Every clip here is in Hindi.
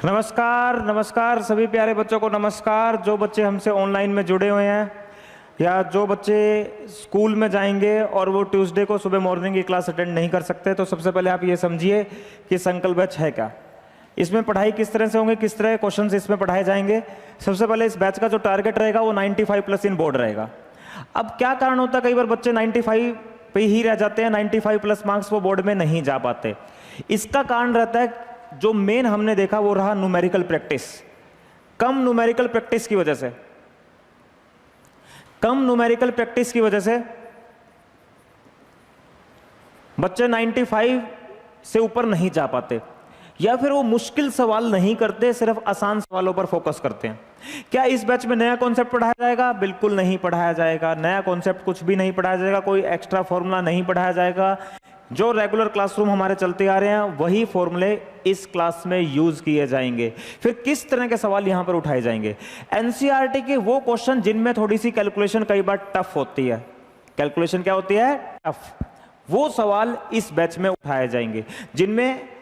नमस्कार नमस्कार सभी प्यारे बच्चों को नमस्कार। जो बच्चे हमसे ऑनलाइन में जुड़े हुए हैं या जो बच्चे स्कूल में जाएंगे और वो ट्यूसडे को सुबह मॉर्निंग की क्लास अटेंड नहीं कर सकते, तो सबसे पहले आप ये समझिए कि संकल्प बैच है क्या, इसमें पढ़ाई किस तरह से होंगे, किस तरह क्वेश्चंस इसमें पढ़ाए जाएंगे। सबसे पहले इस बैच का जो टारगेट रहेगा वो 95 प्लस इन बोर्ड रहेगा। अब क्या कारण होता है, कई बार बच्चे 95 पे ही रह जाते हैं, 95 प्लस मार्क्स वो बोर्ड में नहीं जा पाते। इसका कारण रहता है, जो मेन हमने देखा वो रहा न्यूमेरिकल प्रैक्टिस। कम न्यूमेरिकल प्रैक्टिस की वजह से बच्चे 95 से ऊपर नहीं जा पाते, या फिर वो मुश्किल सवाल नहीं करते, सिर्फ आसान सवालों पर फोकस करते हैं। क्या इस बैच में नया कॉन्सेप्ट पढ़ाया जाएगा? बिल्कुल नहीं पढ़ाया जाएगा। नया कॉन्सेप्ट कुछ भी नहीं पढ़ाया जाएगा, कोई एक्स्ट्रा फॉर्मूला नहीं पढ़ाया जाएगा। जो रेगुलर क्लासरूम हमारे चलते आ रहे हैं वही फॉर्मूले इस क्लास में यूज किए जाएंगे। फिर किस तरह के सवाल यहां पर उठाए जाएंगे? एनसीईआरटी के वो क्वेश्चन जिनमें थोड़ी सी कैलकुलेशन कई बार टफ होती है। कैलकुलेशन क्या होती है? टफ। वो सवाल इस बैच में उठाए जाएंगे, जिनमें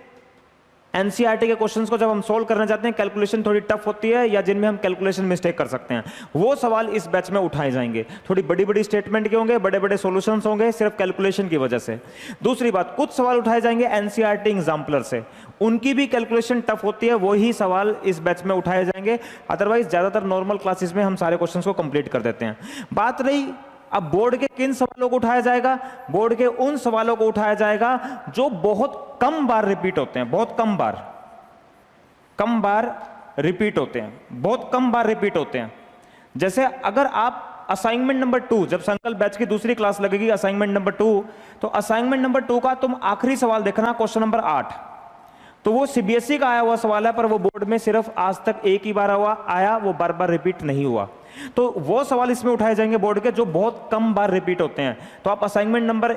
एनसीईआरटी के क्वेश्चंस को जब हम सोल्व करना चाहते हैं कैलकुलेशन थोड़ी टफ होती है, या जिनमें हम कैलकुलेशन मिस्टेक कर सकते हैं, वो सवाल इस बैच में उठाए जाएंगे। थोड़ी बड़ी बड़ी स्टेटमेंट के होंगे, बड़े बड़े सॉल्यूशंस होंगे सिर्फ कैलकुलेशन की वजह से। दूसरी बात, कुछ सवाल उठाए जाएंगे एनसीईआरटी एग्जाम्पलर से, उनकी भी कैलकुलेशन टफ होती है, वही सवाल इस बैच में उठाए जाएंगे। अदरवाइज ज्यादातर नॉर्मल क्लासेस में हम सारे क्वेश्चन को कंप्लीट कर देते हैं। बात रही अब बोर्ड के किन सवालों को उठाया जाएगा, बोर्ड के उन सवालों को उठाया जाएगा जो बहुत कम बार रिपीट होते हैं, बहुत कम बार रिपीट होते हैं, बहुत कम बार रिपीट होते हैं। जैसे अगर आप असाइनमेंट नंबर 2, जब संकल्प बैच की दूसरी क्लास लगेगी असाइनमेंट नंबर 2, तो असाइनमेंट नंबर 2 का तुम आखिरी सवाल देखना, क्वेश्चन नंबर 8। तो वो सीबीएसई का आया हुआ सवाल है, पर वो बोर्ड में सिर्फ आज तक एक ही बार आया, वो बार बार रिपीट नहीं हुआ। तो वो सवाल इसमें उठाए जाएंगे बोर्ड के जो बहुत कम बार रिपीट होते हैं। तो आप असाइनमेंट नंबर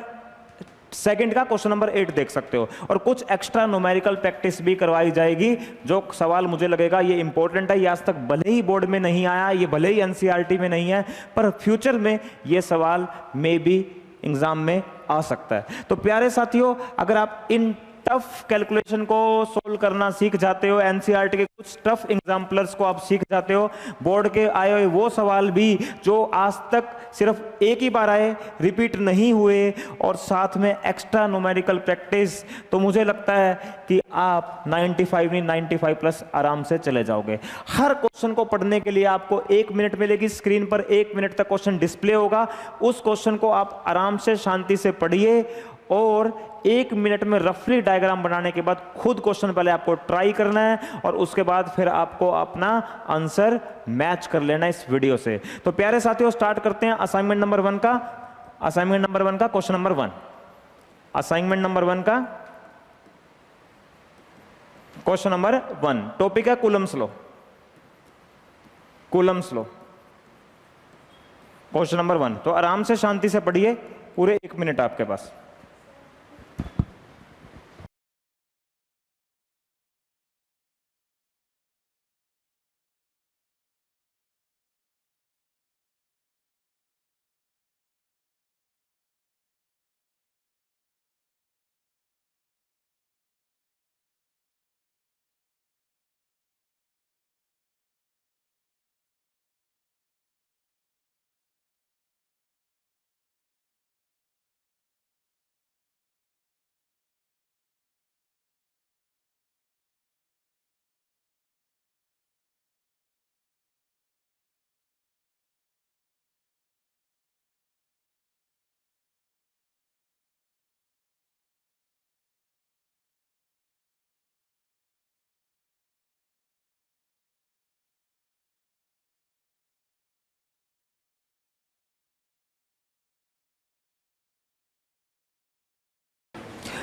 2 का क्वेश्चन नंबर 8 देख सकते हो। और कुछ एक्स्ट्रा न्यूमेरिकल प्रैक्टिस भी करवाई जाएगी। जो सवाल मुझे लगेगा ये इंपॉर्टेंट है, ये आज तक भले ही बोर्ड में नहीं आया, ये भले ही एनसीईआरटी में नहीं है, पर फ्यूचर में ये सवाल मे बी एग्जाम में आ सकता है। तो प्यारे साथियों, अगर आप इन टफ कैलकुलेशन को सोल्व करना सीख जाते हो, एनसीईआरटी के कुछ टफ एग्जाम्पलर्स को आप सीख जाते हो, बोर्ड के आए हुए वो सवाल भी जो आज तक सिर्फ एक ही बार आए, रिपीट नहीं हुए, और साथ में एक्स्ट्रा न्यूमेरिकल प्रैक्टिस, तो मुझे लगता है कि आप 95 नहीं 95 प्लस आराम से चले जाओगे। हर क्वेश्चन को पढ़ने के लिए आपको 1 मिनट मिलेगी, स्क्रीन पर 1 मिनट तक क्वेश्चन डिस्प्ले होगा। उस क्वेश्चन को आप आराम से शांति से पढ़िए, और 1 मिनट में रफली डायग्राम बनाने के बाद खुद क्वेश्चन पहले आपको ट्राई करना है, और उसके बाद फिर आपको अपना आंसर मैच कर लेना इस वीडियो से। तो प्यारे साथियों, स्टार्ट करते हैं असाइनमेंट नंबर 1 का। असाइनमेंट नंबर 1 का क्वेश्चन नंबर 1, असाइनमेंट नंबर 1 का क्वेश्चन नंबर 1। टॉपिक है Coulomb's law. Coulomb's law question number 1। तो आराम से शांति से पढ़िए, पूरे 1 मिनट आपके पास।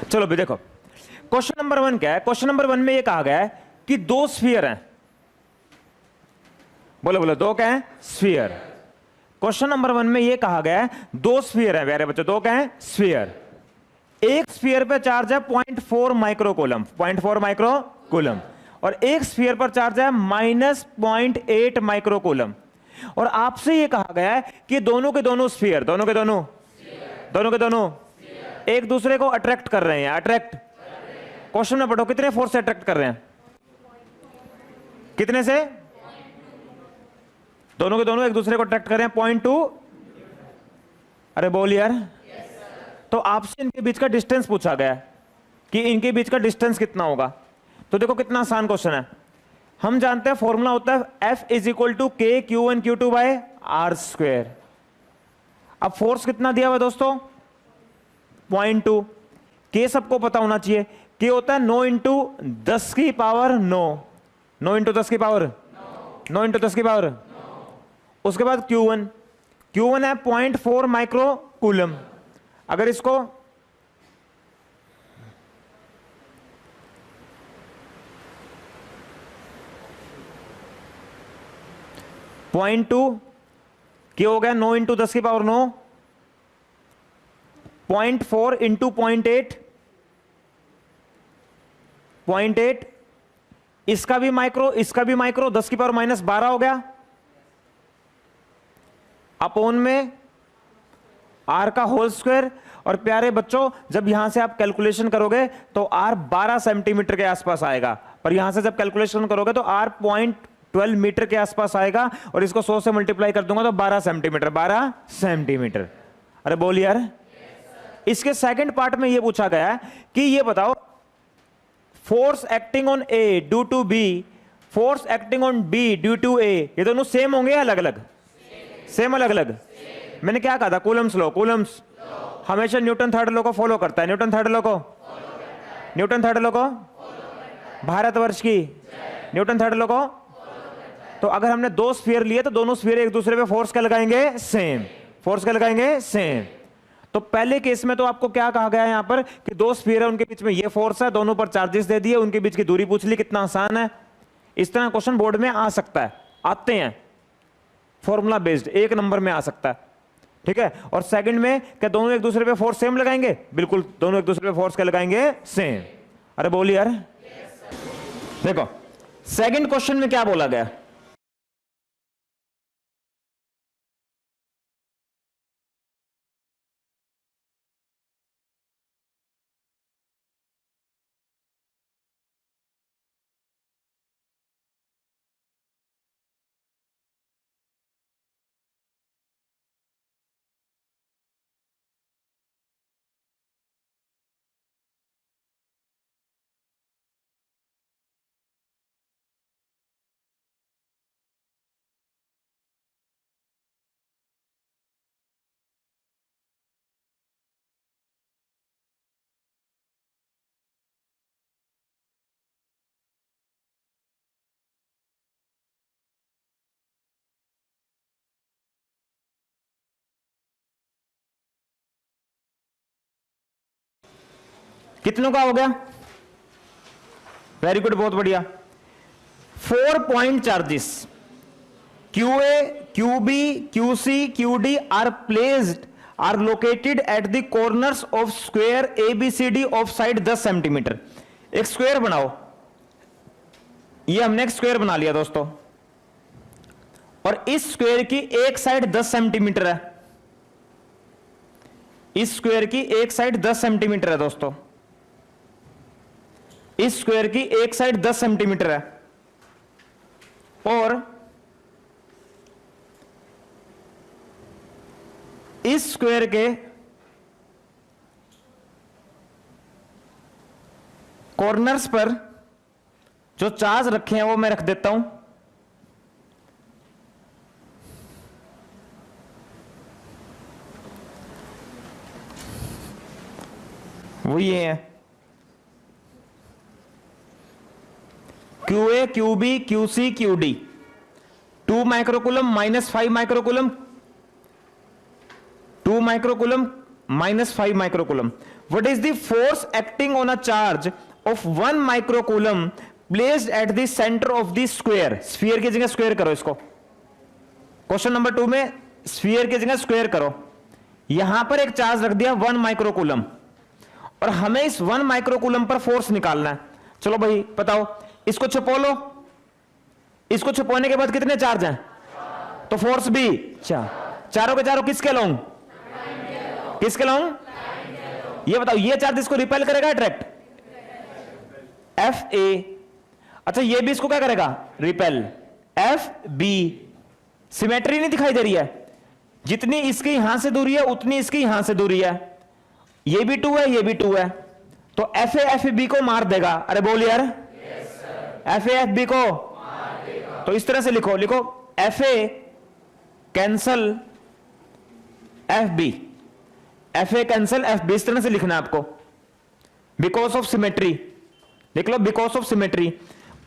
चलो भी देखो, क्वेश्चन नंबर 1 क्या है। क्वेश्चन नंबर 1 में ये कहा गया है कि 2 स्फीयर हैं। बोलो बोलो, 2 क्या है? स्फीयर। क्वेश्चन नंबर 1 में ये कहा गया है 2 स्फीयर है प्यारे बच्चों, 2 क्या है? स्फीयर। एक स्फीयर पे चार्ज है 0.4 माइक्रोकूलम, 0.4 माइक्रोकूलम, और एक स्फीयर पर चार्ज है -0.8 माइक्रोकूलम। और आपसे ये कहा गया है कि दोनों के दोनों स्फीयर, दोनों के दोनों एक दूसरे को अट्रैक्ट कर रहे हैं। अट्रैक्ट क्वेश्चन में पढ़ो, कितने फोर्स से अट्रैक्ट कर रहे हैं? कितने से? दोनों के दोनों एक दूसरे को अट्रैक्ट कर रहे हैं 0.2। अरे बोल यार। तो आपसे इनके बीच का डिस्टेंस पूछा गया है कि इनके बीच का डिस्टेंस कितना होगा। तो देखो कितना आसान क्वेश्चन है। हम जानते हैं फॉर्मूला होता है F is equal to k Q1 Q2 by r square. अब फोर्स कितना दिया हुआ दोस्तों? 0.2। के सबको पता होना चाहिए, के होता है 9 इंटू 10 की पावर 9, 9 इंटू 10 की पावर 9 इंटू 10 की पावर। उसके बाद Q1 है 0.4 माइक्रो कूलम। अगर इसको पॉइंट 2 क्या हो गया? 9 इंटू 10 की पावर 9, 0.4 इंटू 0.8, 0.8, इसका भी माइक्रो, इसका भी माइक्रो, 10 की पावर -12 हो गया। अपोन में आर का होल स्क्वायर। और प्यारे बच्चों, जब यहां से आप कैलकुलेशन करोगे तो आर 12 सेंटीमीटर के आसपास आएगा, पर यहां से जब कैलकुलेशन करोगे तो आर 0.12 मीटर के आसपास आएगा। और इसको 100 से मल्टीप्लाई कर दूंगा तो 12 सेंटीमीटर, 12 सेंटीमीटर। अरे बोल यार। इसके सेकंड पार्ट में यह पूछा गया है कि ये बताओ, force acting on A due to B, force acting on B due to A, ये दोनों सेम होंगे या अलग अलग? सेम अलग अलग। मैंने क्या कहा था? Coulomb's law. कूलम्स हमेशा न्यूटन थर्ड लॉ को फॉलो करता है। न्यूटन थर्ड लॉ को, न्यूटन थर्ड लॉ को, भारतवर्ष की न्यूटन थर्ड लॉ को। तो अगर हमने दो स्फीयर लिए तो दोनों स्फीयर एक दूसरे पे फोर्स क्या लगाएंगे? सेम। फोर्स क्या लगाएंगे? सेम। तो पहले केस में तो आपको क्या कहा गया है यहां पर कि दो स्फीयर है, उनके बीच में ये फोर्स है, दोनों पर चार्जेस दे दिए, उनके बीच की दूरी पूछ ली। कितना आसान है। इस तरह क्वेश्चन बोर्ड में आ सकता है, आते हैं फॉर्मूला बेस्ड, एक नंबर में आ सकता है। ठीक है। और सेकंड में क्या दोनों एक दूसरे पे फोर्स सेम लगाएंगे? बिल्कुल, दोनों एक दूसरे पे फोर्स क्या लगाएंगे? सेम। अरे बोलिए यार। देखो सेकंड क्वेश्चन में क्या बोला गया? कितनों का हो गया? वेरी गुड, बहुत बढ़िया। 4 point charges QA, QB, QC, QD are located at the corners of square ABCD of side 10 centimetre. एक स्क्वायर बनाओ। ये हमने एक स्क्वायर बना लिया दोस्तों, और इस स्क्वायर की एक साइड 10 सेंटीमीटर है। इस स्क्वायर की एक साइड 10 सेंटीमीटर है दोस्तों। इस स्क्वायर की एक साइड 10 सेंटीमीटर है, और इस स्क्वायर के कॉर्नर्स पर जो चार्ज रखे हैं वो मैं रख देता हूं। वो ये है QA, QB, QC, QD। 2 microcoulomb -5 microcoulomb, 2 microcoulomb -5 microcoulomb. What is the force acting on a charge of 1 microcoulomb placed at the center of the square? Sphere की जगह स्क्वायर करो इसको। क्वेश्चन नंबर 2 में स्फीयर की जगह स्क्वायर करो। यहां पर एक चार्ज रख दिया 1 माइक्रोकूलम, और हमें इस 1 माइक्रोकूलम पर फोर्स निकालना है। चलो भाई बताओ, इसको छुपो लो। इसको छुपाने के बाद कितने चार्ज हैं? तो फोर्स भी 4। चारों के चारों किसके लॉन्ग? किसके लॉन्ग? ये बताओ, ये चार्ज इसको रिपेल करेगा अट्रैक्ट? FA। अच्छा ये भी इसको क्या करेगा, रिपेल। एफ बी सिमेट्री नहीं दिखाई दे रही है, जितनी इसकी यहां से दूरी है उतनी इसकी यहां से दूरी है, ये भी 2 है ये भी 2 है, तो एफ ए एफ बी को मार देगा। अरे बोल यार, एफ ए एफ बी को मार देगा। तो इस तरह से लिखो, लिखो F A cancel F B, F A cancel F B, इस तरह से लिखना है आपको, बिकॉज ऑफ सिमेट्री लिख लो, बिकॉज ऑफ सिमेट्री।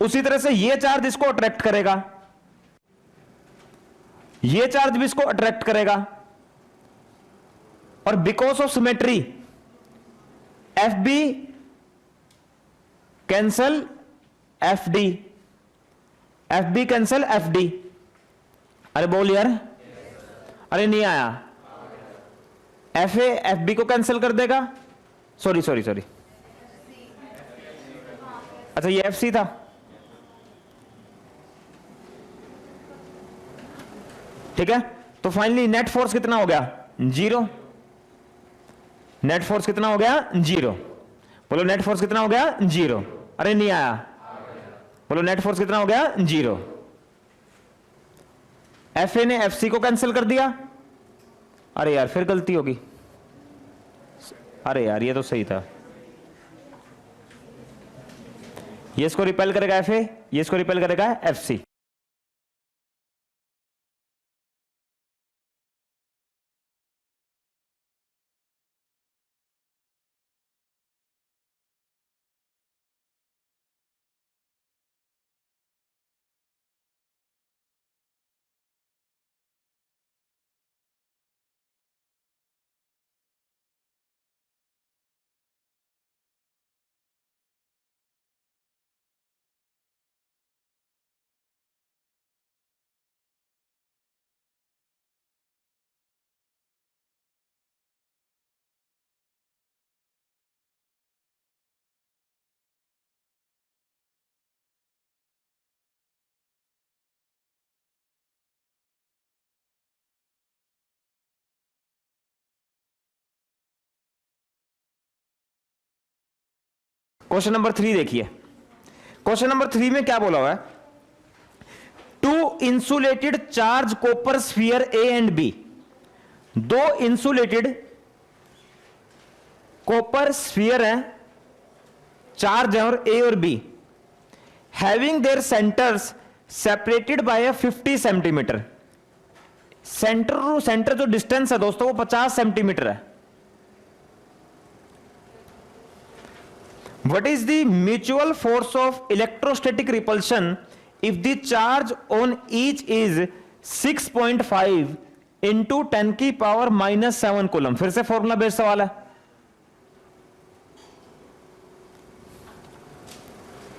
उसी तरह से ये चार्ज इसको अट्रैक्ट करेगा, ये चार्ज भी इसको अट्रैक्ट करेगा, और because of symmetry F B cancel F D, F B cancel F D. अरे बोल यार, अरे नहीं आया, एफ ए एफ बी को कैंसिल कर देगा, सॉरी सॉरी सॉरी, अच्छा ये एफ सी था, ठीक है। तो फाइनली नेट फोर्स कितना हो गया, 0। नेट फोर्स कितना हो गया, 0। बोलो नेट फोर्स कितना हो गया, 0। अरे नहीं आया, बोलो नेट फोर्स कितना हो गया, 0। एफ ए ने एफ सी को कैंसिल कर दिया, अरे यार फिर गलती होगी, अरे यार ये तो सही था, ये इसको रिपेल करेगा एफ ए, ये इसको रिपेल करेगा एफ सी। क्वेश्चन नंबर 3 देखिए, क्वेश्चन नंबर 3 में क्या बोला हुआ है, 2 insulated charge copper sphere A and B, 2 insulated copper sphere हैं, चार्ज है और ए और B, having their centres separated by 50 centimetre. Centre to centre जो डिस्टेंस है दोस्तों वो 50 सेंटीमीटर है। What is the mutual force of electrostatic repulsion if the charge on each is 6.5 into 10 की पावर -7 कूलम। फिर से फॉर्मूला बेस्ड सवाल है,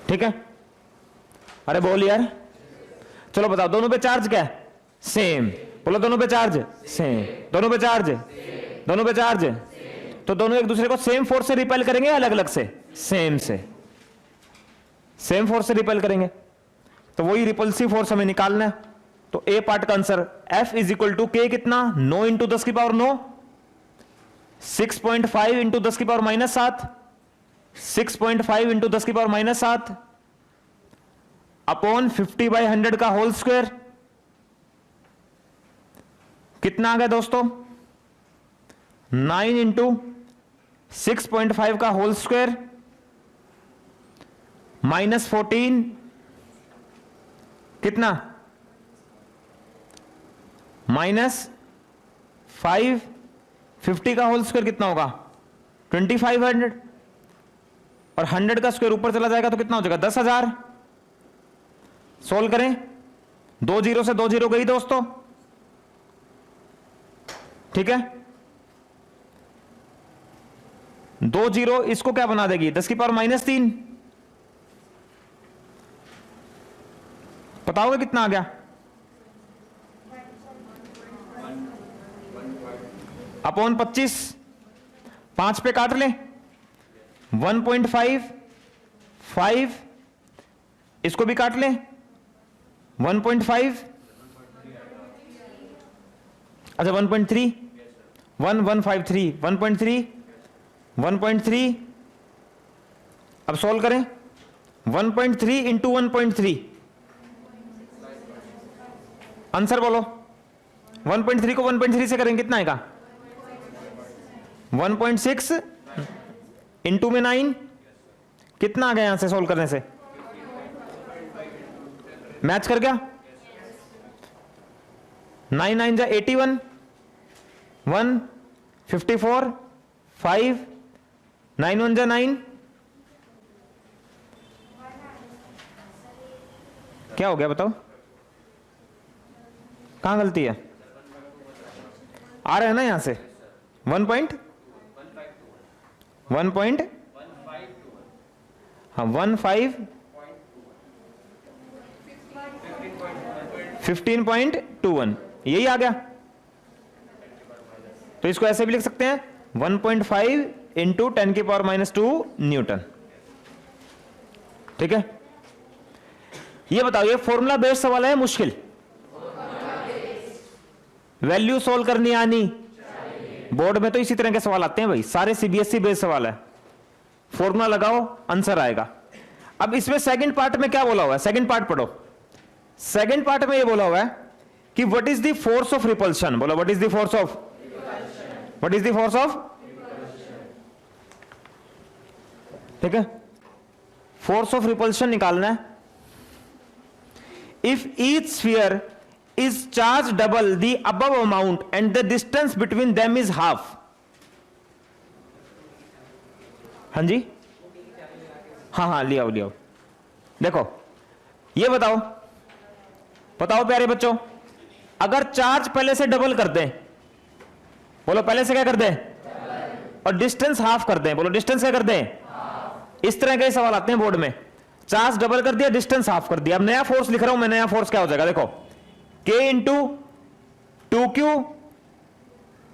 ठीक है। अरे बोल यार, चलो बताओ दोनों पे चार्ज क्या है, सेम। बोलो दोनों पे चार्ज सेम, दोनों पे चार्ज, दोनों पे चार्ज, तो दोनों एक दूसरे को सेम फोर्स से रिपेल करेंगे, अलग अलग से, सेम से, सेम फोर्स से रिपेल करेंगे, तो वही रिपल्सिव फोर्स हमें निकालना है। तो ए पार्ट का answer F is equal to k कितना, 9 इंटू 10 की पावर 9, 6.5 इंटू 10 की पावर -7, 6.5 इंटू 10 की पावर -7 अपॉन 50/100 का होल स्क्वायर। कितना आ गया दोस्तों, 9 इंटू 6.5 का होल स्क्वायर -14, कितना -5, 50 का होल स्क्वायर कितना होगा 2500, और 100 का स्क्वायर ऊपर चला जाएगा तो कितना हो जाएगा 10,000। सोल्व करें, 2 जीरो से 2 जीरो गई दोस्तों, ठीक है। 2 जीरो इसको क्या बना देगी, 10 की पावर -3। बताओगे कितना आ गया, अपॉन 25, 5 पे काट ले, 1.5, 5, इसको भी काट ले, 1.5, अच्छा 1.3, 1.153, 1.3, 1.3। अब सॉल्व करें, 1.3 इंटू 1.3, आंसर बोलो। 1.3 को 1.3 से करेंगे कितना आएगा? 1.6 इंटू में 9, कितना आ गया यहां से सोल्व करने से? मैच कर गया? 9 9 जा 81, 1 54, 5 9 1 जा 9, क्या हो गया बताओ? कहां गलती है? आ रहा है ना यहां से 1 पॉइंट 1 पॉइंट, हाँ 15.21, यही आ गया। तो इसको ऐसे भी लिख सकते हैं 1.5 इंटू 10⁻² न्यूटन। ठीक है, ये बताओ, ये फॉर्मूला बेस्ड सवाल है मुश्किल? वैल्यू सोल्व करनी आनी? बोर्ड में तो इसी तरह के सवाल आते हैं भाई, सारे सीबीएसई बेस्ड सवाल है। फॉर्मूला लगाओ, आंसर आएगा। अब इसमें सेकंड पार्ट में क्या बोला हुआ है? सेकंड पार्ट पढ़ो। सेकंड पार्ट में ये बोला हुआ है कि what is the force of repulsion. बोलो, what is the force of, what is the force of, ठीक है, फोर्स ऑफ रिपल्शन निकालना है। If each sphere is charged double the above amount and the distance between them is half। हाँ जी, हाँ हाँ ले आओ ले आओ। देखो ये बताओ, बताओ प्यारे बच्चों, अगर चार्ज पहले से डबल कर दें, बोलो पहले से क्या कर दें, और डिस्टेंस हाफ कर दें, बोलो डिस्टेंस क्या कर दें। इस तरह के सवाल आते हैं बोर्ड में, चार्ज डबल कर दिया, डिस्टेंस हाफ कर दिया। अब नया फोर्स लिख रहा हूं मैं, नया फोर्स क्या हो जाएगा? देखो K into 2Q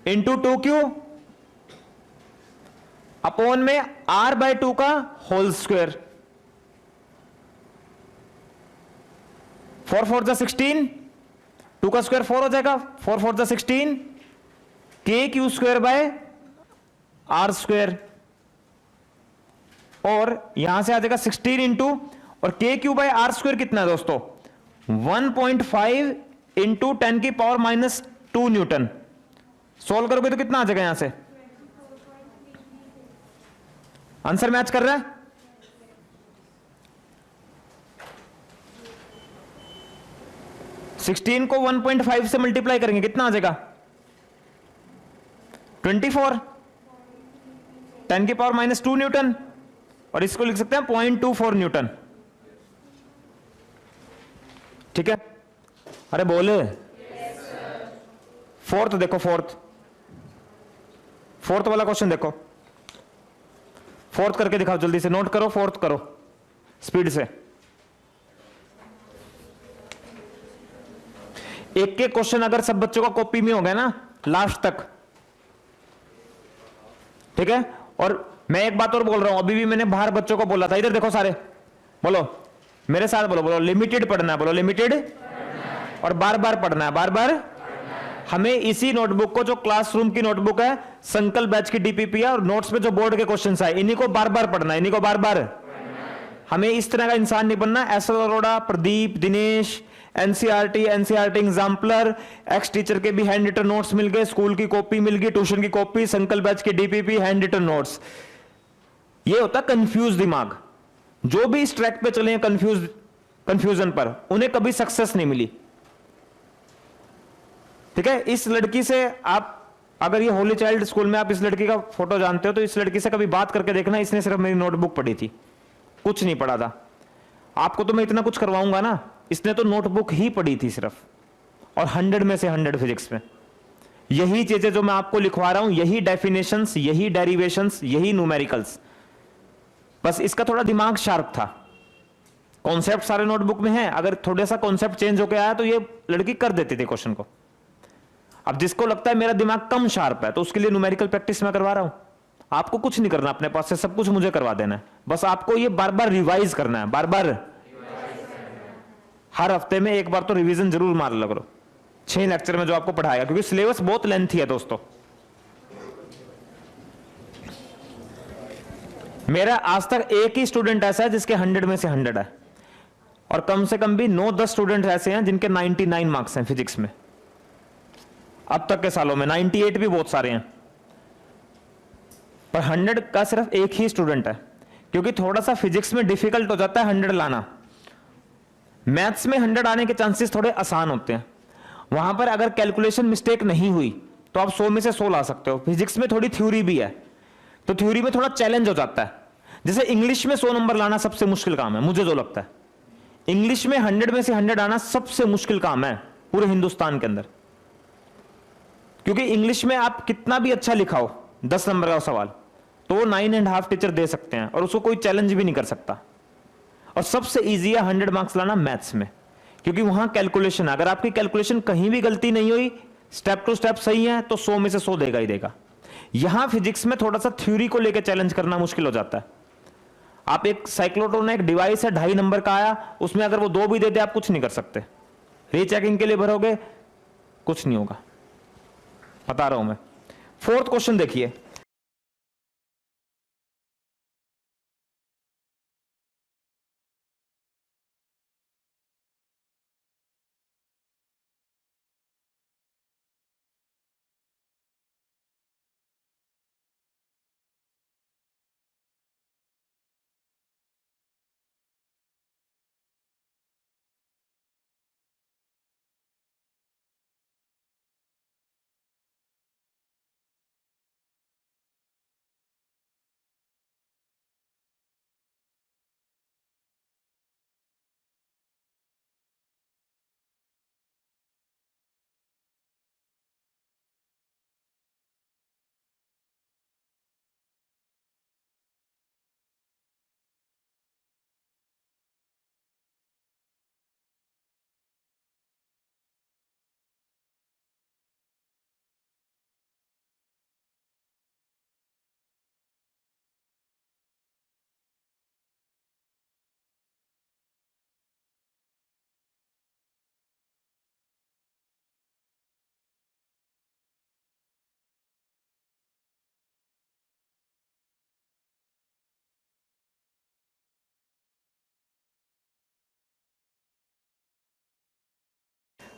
into 2Q upon में R/2 का होल स्क्वायर, 4 4 जा 16, 2 का स्क्वायर 4 हो जाएगा, 4 4 जा 16, KQ square by R square, और यहां से आ जाएगा 16 इंटू, और KQ बाय R स्क्वायर कितना है दोस्तों? 1.5 इंटू 10⁻² न्यूटन। सोल्व करोगे तो कितना आ जाएगा यहां से? आंसर मैच कर रहा है? सिक्सटीन को 1.5 से मल्टीप्लाई करेंगे, कितना आ जाएगा? 24, 10⁻² न्यूटन, और इसको लिख सकते हैं 0.24 न्यूटन। ठीक है, अरे बोले। फोर्थ देखो, फोर्थ वाला क्वेश्चन देखो, फोर्थ करके दिखाओ, जल्दी से नोट करो, फोर्थ करो स्पीड से। एक के क्वेश्चन अगर सब बच्चों का कॉपी में हो गया ना लास्ट तक, ठीक है। और मैं एक बात और बोल रहा हूं, अभी भी मैंने बाहर बच्चों को बोला था, इधर देखो सारे, बोलो मेरे साथ, बोलो बोलो लिमिटेड पढ़ना है, बोलो लिमिटेड, और बार बार पढ़ना है, बार बार। हमें इसी नोटबुक को, जो क्लासरूम की नोटबुक है, संकल्प बैच की डीपीपी है, और नोट्स में जो बोर्ड के क्वेश्चंस आए, इन्हीं को बार बार पढ़ना है, इन्हीं को बार बार। हमें इस तरह का इंसान नहीं बनना, SL. Arora, Pradeep, Dinesh, NCERT exemplar, x teacher के भी हैंड रिटन नोट्स मिल गए, स्कूल की कॉपी मिल गई, ट्यूशन की कॉपी, संकल्प बैच की डीपीपी, हैंड रिटन नोट्स। ये होता कंफ्यूज दिमाग। जो भी इस ट्रैक पे चले कंफ्यूजन पर, उन्हें कभी सक्सेस नहीं मिली। ठीक है, इस लड़की से आप, अगर ये होली चाइल्ड स्कूल में आप इस लड़की का फोटो जानते हो, तो इस लड़की से कभी बात करके देखना, इसने सिर्फ मेरी नोटबुक पढ़ी थी, कुछ नहीं पढ़ा था। आपको तो मैं इतना कुछ करवाऊंगा ना, इसने तो नोटबुक ही पढ़ी थी सिर्फ, और 100 में से 100 फिजिक्स में। यही चीजें जो मैं आपको लिखवा रहा हूं, यही डेफिनेशंस, यही डेरिवेशंस, यही न्यूमेरिकल्स, बस इसका थोड़ा दिमाग शार्प था। कॉन्सेप्ट सारे नोटबुक में है, अगर थोड़ा सा कॉन्सेप्ट चेंज होकर आया तो ये लड़की कर देती थी क्वेश्चन को। अब जिसको लगता है मेरा दिमाग कम शार्प है, तो उसके लिए न्यूमेरिकल प्रैक्टिस मैं करवा रहा हूं। आपको कुछ नहीं करना, अपने पास से सब कुछ मुझे करवा देना है, बस आपको ये बार बार रिवाइज करना है, बार बार हर हफ्ते में एक बार तो रिवीजन जरूर मार लो करो, 6 लेक्चर में जो आपको पढ़ाएगा, क्योंकि सिलेबस बहुत लेंथी है दोस्तों। मेरा आज तक एक ही स्टूडेंट ऐसा है जिसके 100 में से 100 है, और कम से कम भी 9-10 स्टूडेंट ऐसे हैं जिनके 99 मार्क्स हैं फिजिक्स में अब तक के सालों में। 98 भी बहुत सारे हैं, पर 100 का सिर्फ एक ही स्टूडेंट है, क्योंकि थोड़ा सा फिजिक्स में डिफिकल्ट हो जाता है 100 लाना। मैथ्स में 100 आने के चांसेस थोड़े आसान होते हैं, वहां पर अगर कैलकुलेशन मिस्टेक नहीं हुई तो आप 100 में से 100 ला सकते हो। फिजिक्स में थोड़ी थ्योरी भी है, तो थ्योरी में थोड़ा चैलेंज हो जाता है। जैसे इंग्लिश में 100 नंबर लाना सबसे मुश्किल काम है, मुझे जो लगता है इंग्लिश में 100 में से 100 आना सबसे मुश्किल काम है पूरे हिंदुस्तान के अंदर, क्योंकि इंग्लिश में आप कितना भी अच्छा लिखाओ 10 नंबर का सवाल तो वो 9.5 टीचर दे सकते हैं और उसको कोई चैलेंज भी नहीं कर सकता। और सबसे इजी है 100 मार्क्स लाना मैथ्स में, क्योंकि वहां कैलकुलेशन, अगर आपकी कैलकुलेशन कहीं भी गलती नहीं हुई, स्टेप टू स्टेप सही है, तो 100 में से 100 देगा ही देगा। यहां फिजिक्स में थोड़ा सा थ्योरी को लेकर चैलेंज करना मुश्किल हो जाता है। आप एक साइक्लोट्रॉन, एक डिवाइस है 2.5 नंबर का आया, उसमें अगर वो 2 भी दे दे आप कुछ नहीं कर सकते। रीचेकिंग के लिए भरोगे कुछ नहीं होगा, बता रहा हूं मैं। 4th क्वेश्चन देखिए,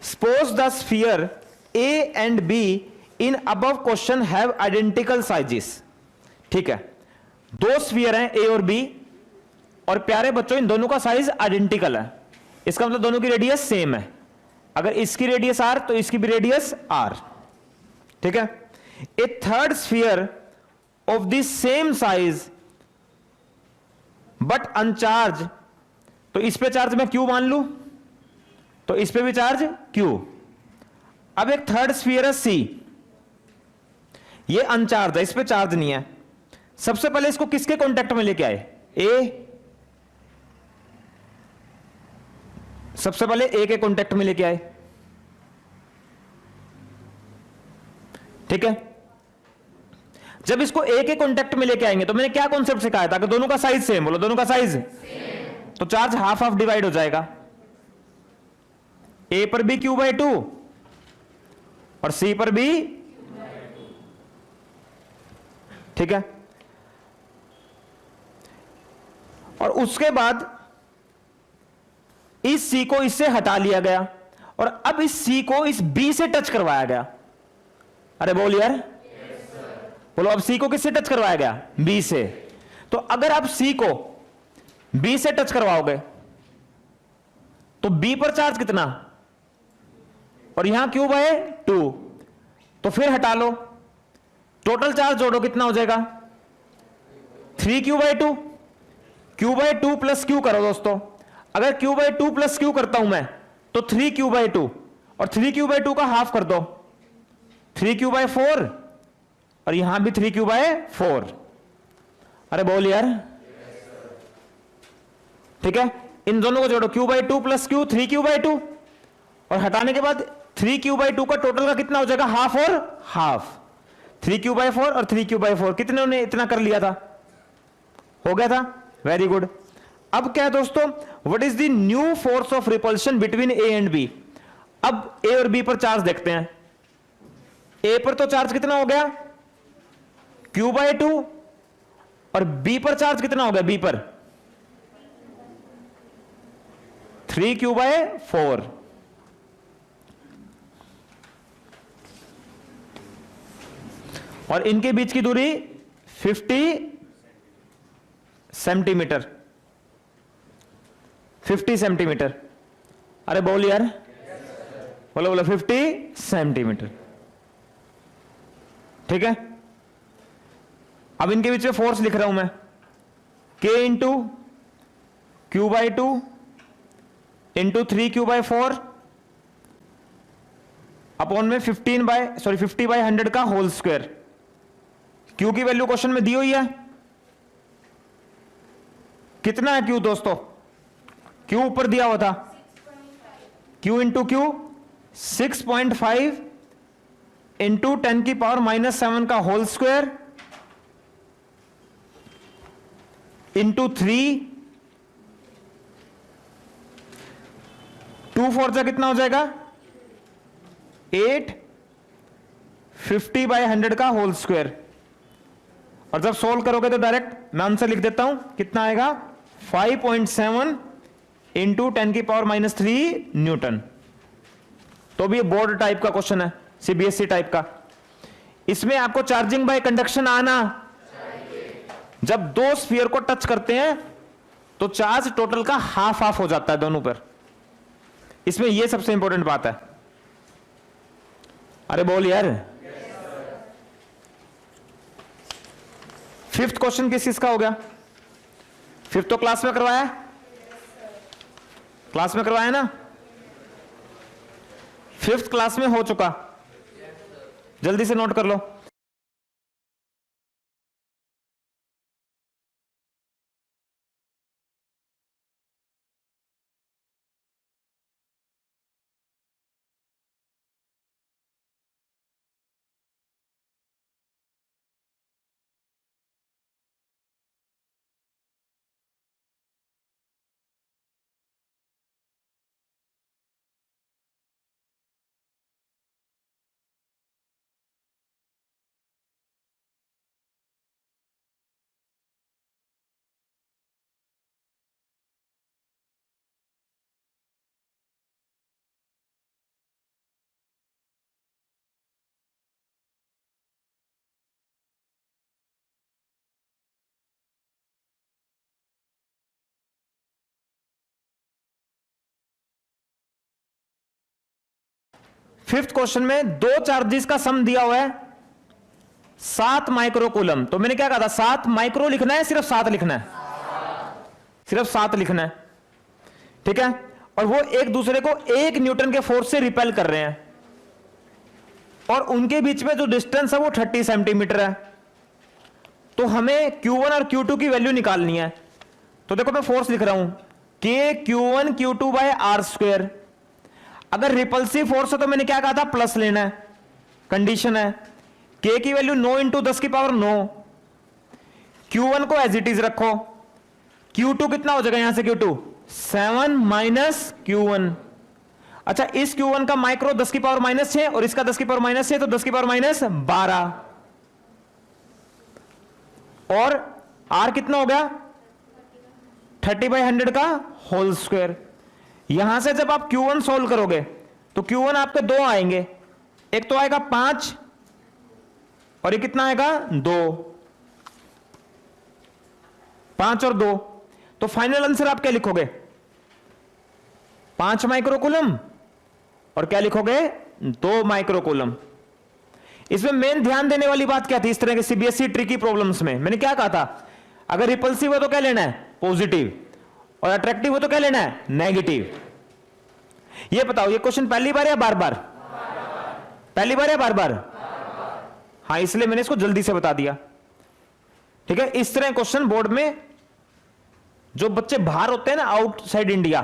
suppose the sphere A and B in above question have identical sizes। ठीक है, 2 स्फीयर हैं A और B, और प्यारे बच्चों इन दोनों का साइज आइडेंटिकल है। इसका मतलब दोनों की रेडियस सेम है। अगर इसकी रेडियस R तो इसकी भी रेडियस R। ठीक है, a third sphere of the same size but uncharge, तो इस पे चार्ज मैं Q मान लू, तो इस पे भी चार्ज Q। अब एक थर्ड स्फीयर है C, ये अनचार्ज है, इस पे चार्ज नहीं है। सबसे पहले इसको किसके कांटेक्ट में लेके आए? A, सबसे पहले A के कांटेक्ट में लेके आए। ठीक है, जब इसको A के कांटेक्ट में लेके आएंगे तो मैंने क्या कॉन्सेप्ट सिखाया था कि दोनों का साइज सेम, बोलो दोनों का साइज, तो चार्ज हाफ हाफ डिवाइड हो जाएगा। A पर भी Q/2 और C पर भी। ठीक है, और उसके बाद इस C को इससे हटा लिया गया और अब इस C को इस B से टच करवाया गया। अरे बोल यार, बोलो अब C को किससे टच करवाया गया? B से। तो अगर आप C को B से टच करवाओगे तो B पर चार्ज कितना, और यहां Q/2, तो फिर हटा लो, टोटल चार्ज जोड़ो कितना हो जाएगा? 3Q/2। Q/2 प्लस Q करो दोस्तों, अगर Q/2 प्लस Q करता हूं मैं तो 3Q/2, और 3Q/2 का हाफ कर दो 3Q/4, और यहां भी 3Q/4। अरे बोल यार, ठीक है, इन दोनों को जोड़ो, Q/2 प्लस Q 3Q/2, और हटाने के बाद 3Q/2 का टोटल का कितना हो जाएगा? हाफ और हाफ। 3Q/4 और 3Q/4 कितने ने इतना कर लिया था? हो गया था, वेरी गुड। अब क्या है दोस्तों, what is the new force of repulsion between A and B। अब A और B पर चार्ज देखते हैं। A पर तो चार्ज कितना हो गया? Q/2, और बी पर चार्ज कितना हो गया, बी पर 3q/4, और इनके बीच की दूरी 50 सेंटीमीटर, 50 सेंटीमीटर। अरे बोल यार, बोलो बोलो, 50 सेंटीमीटर। ठीक है, अब इनके बीच में फोर्स लिख रहा हूं मैं, K into Q/2 into 3q/4 upon में 50/100 का होल स्क्वायर। Q की वैल्यू क्वेश्चन में दी हुई है, कितना है Q दोस्तों, Q ऊपर दिया हुआ था, Q इंटू Q 6.5 इंटू 10⁻⁻7 का होल स्क्वायर इंटू 3, 2 4 कितना हो जाएगा 8, 50/100 का होल स्क्वायर। और जब सोल्व करोगे तो डायरेक्ट मैं आंसर लिख देता हूं, कितना आएगा 5.7 इंटू 10⁻³ न्यूटन। तो भी ये बोर्ड टाइप का क्वेश्चन है, सीबीएसई टाइप का। इसमें आपको चार्जिंग बाय कंडक्शन आना, जब दो स्फीयर को टच करते हैं तो चार्ज टोटल का हाफ हाफ हो जाता है दोनों पर। इसमें यह सबसे इंपॉर्टेंट बात है। अरे बोल यार। फिफ्थ क्वेश्चन किस चीज का हो गया, फिफ्थ तो क्लास में करवाया, क्लास में करवाया ना, फिफ्थ क्लास में हो चुका, जल्दी से नोट कर लो। फिफ्थ क्वेश्चन में दो चार्जेस का सम दिया हुआ है 7 माइक्रोकूलम। तो मैंने क्या कहा था, 7 माइक्रो लिखना है, सिर्फ 7 लिखना है, सिर्फ 7 लिखना है। ठीक है, और वो एक दूसरे को 1 न्यूटन के फोर्स से रिपेल कर रहे हैं, और उनके बीच में जो डिस्टेंस है वो 30 सेंटीमीटर है। तो हमें Q1 और Q2 की वैल्यू निकालनी है। तो देखो मैं फोर्स लिख रहा हूं, KQ1Q2/r²। अगर रिपल्सिव फोर्स है तो मैंने क्या कहा था, प्लस लेना है, कंडीशन है। K की वैल्यू 9 इंटू 10⁹। Q1 को एज इट इज रखो, Q2 कितना हो जाएगा, यहां से Q2 7 माइनस Q1। अच्छा, इस Q1 का माइक्रो 10⁻⁻6 और इसका 10⁻⁻6, तो 10⁻12। और R कितना हो गया 30/100 का होल स्क्वायर। यहां से जब आप Q1 सोल्व करोगे तो Q1 आपके 2 आएंगे, एक तो आएगा 5 और ये कितना आएगा 2, 5 और 2। तो फाइनल आंसर आप क्या लिखोगे, 5 माइक्रोकूलम और क्या लिखोगे 2 माइक्रोकूलम। इसमें मेन ध्यान देने वाली बात क्या थी, इस तरह के सीबीएसई ट्रिकी प्रॉब्लम्स में मैंने क्या कहा था, अगर रिपल्सिव हो तो क्या लेना है पॉजिटिव, और अट्रैक्टिव हो तो क्या लेना है नेगेटिव। ये बताओ, ये क्वेश्चन पहली बार या बार बार, पहली बार या बार बार? हाँ, इसलिए मैंने इसको जल्दी से बता दिया। ठीक है, इस तरह क्वेश्चन बोर्ड में जो बच्चे बाहर होते हैं ना, आउटसाइड इंडिया,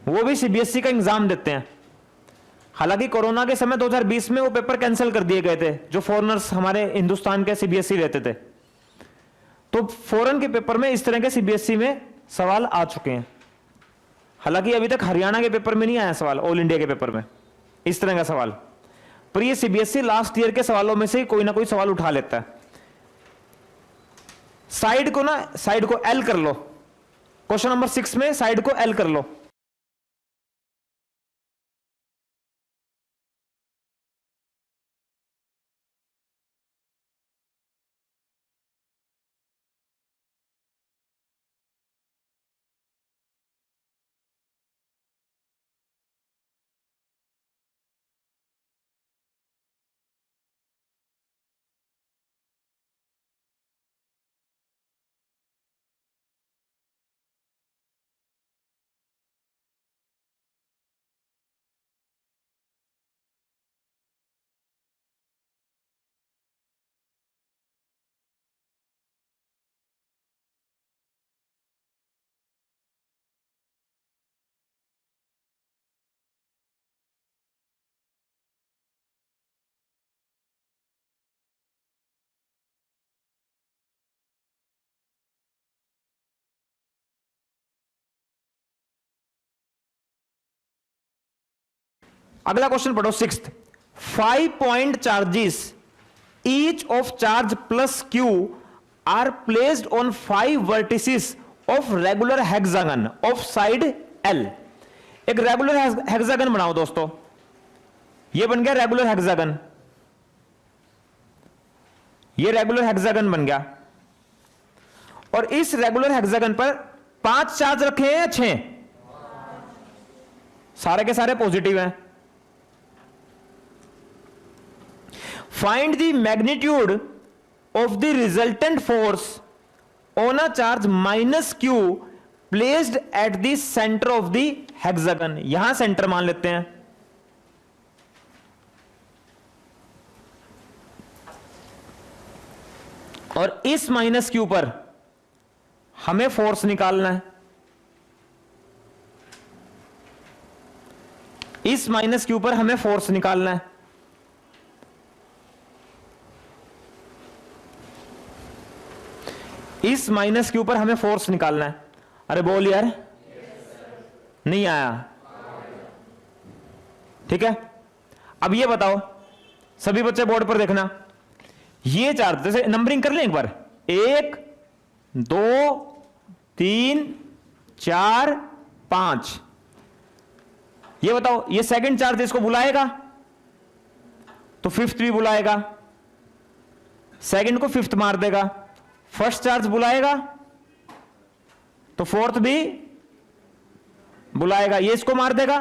वो भी सीबीएसई का एग्जाम देते हैं। हालांकि कोरोना के समय 2020 में वो पेपर कैंसिल कर दिए गए थे, जो फॉरेनर्स हमारे हिंदुस्तान के सीबीएसई रहते थे। तो फॉरेन के पेपर में इस तरह के सीबीएसई में सवाल आ चुके हैं। हालांकि अभी तक हरियाणा के पेपर में नहीं आया सवाल, ऑल इंडिया के पेपर में इस तरह का सवाल, पर ये सीबीएसई लास्ट ईयर के सवालों में से कोई ना कोई सवाल उठा लेता है। साइड को ना, साइड को एल कर लो, क्वेश्चन नंबर 6 में साइड को एल कर लो। अगला क्वेश्चन पढ़ो 6th। 5 point charges each of charge plus Q R placed on 5 vertices of regular hexagon of side L. एक रेगुलर हेक्सागन बनाओ दोस्तों, ये बन गया रेगुलर हेक्सागन, ये रेगुलर हेक्सागन बन गया। और इस रेगुलर हेक्सागन पर 5 चार्ज रखे हैं या 6? सारे के सारे पॉजिटिव हैं। Find the magnitude of the resultant force on a charge minus Q placed at the centre of the hexagon. यहां सेंटर मान लेते हैं। और इस माइनस क्यू पर हमें फोर्स निकालना है। इस माइनस क्यू पर हमें फोर्स निकालना है। इस माइनस क्यू पर हमें फोर्स निकालना है। अरे बोल यार, नहीं आया? ठीक है, अब ये बताओ सभी बच्चे बोर्ड पर देखना। ये चार्ज जैसे नंबरिंग कर लें एक बार, 1 2 3 4 5। ये बताओ ये सेकंड चार्ज इसको बुलाएगा तो फिफ्थ भी बुलाएगा, सेकंड को फिफ्थ मार देगा। फर्स्ट चार्ज बुलाएगा तो फोर्थ भी बुलाएगा, ये इसको मार देगा।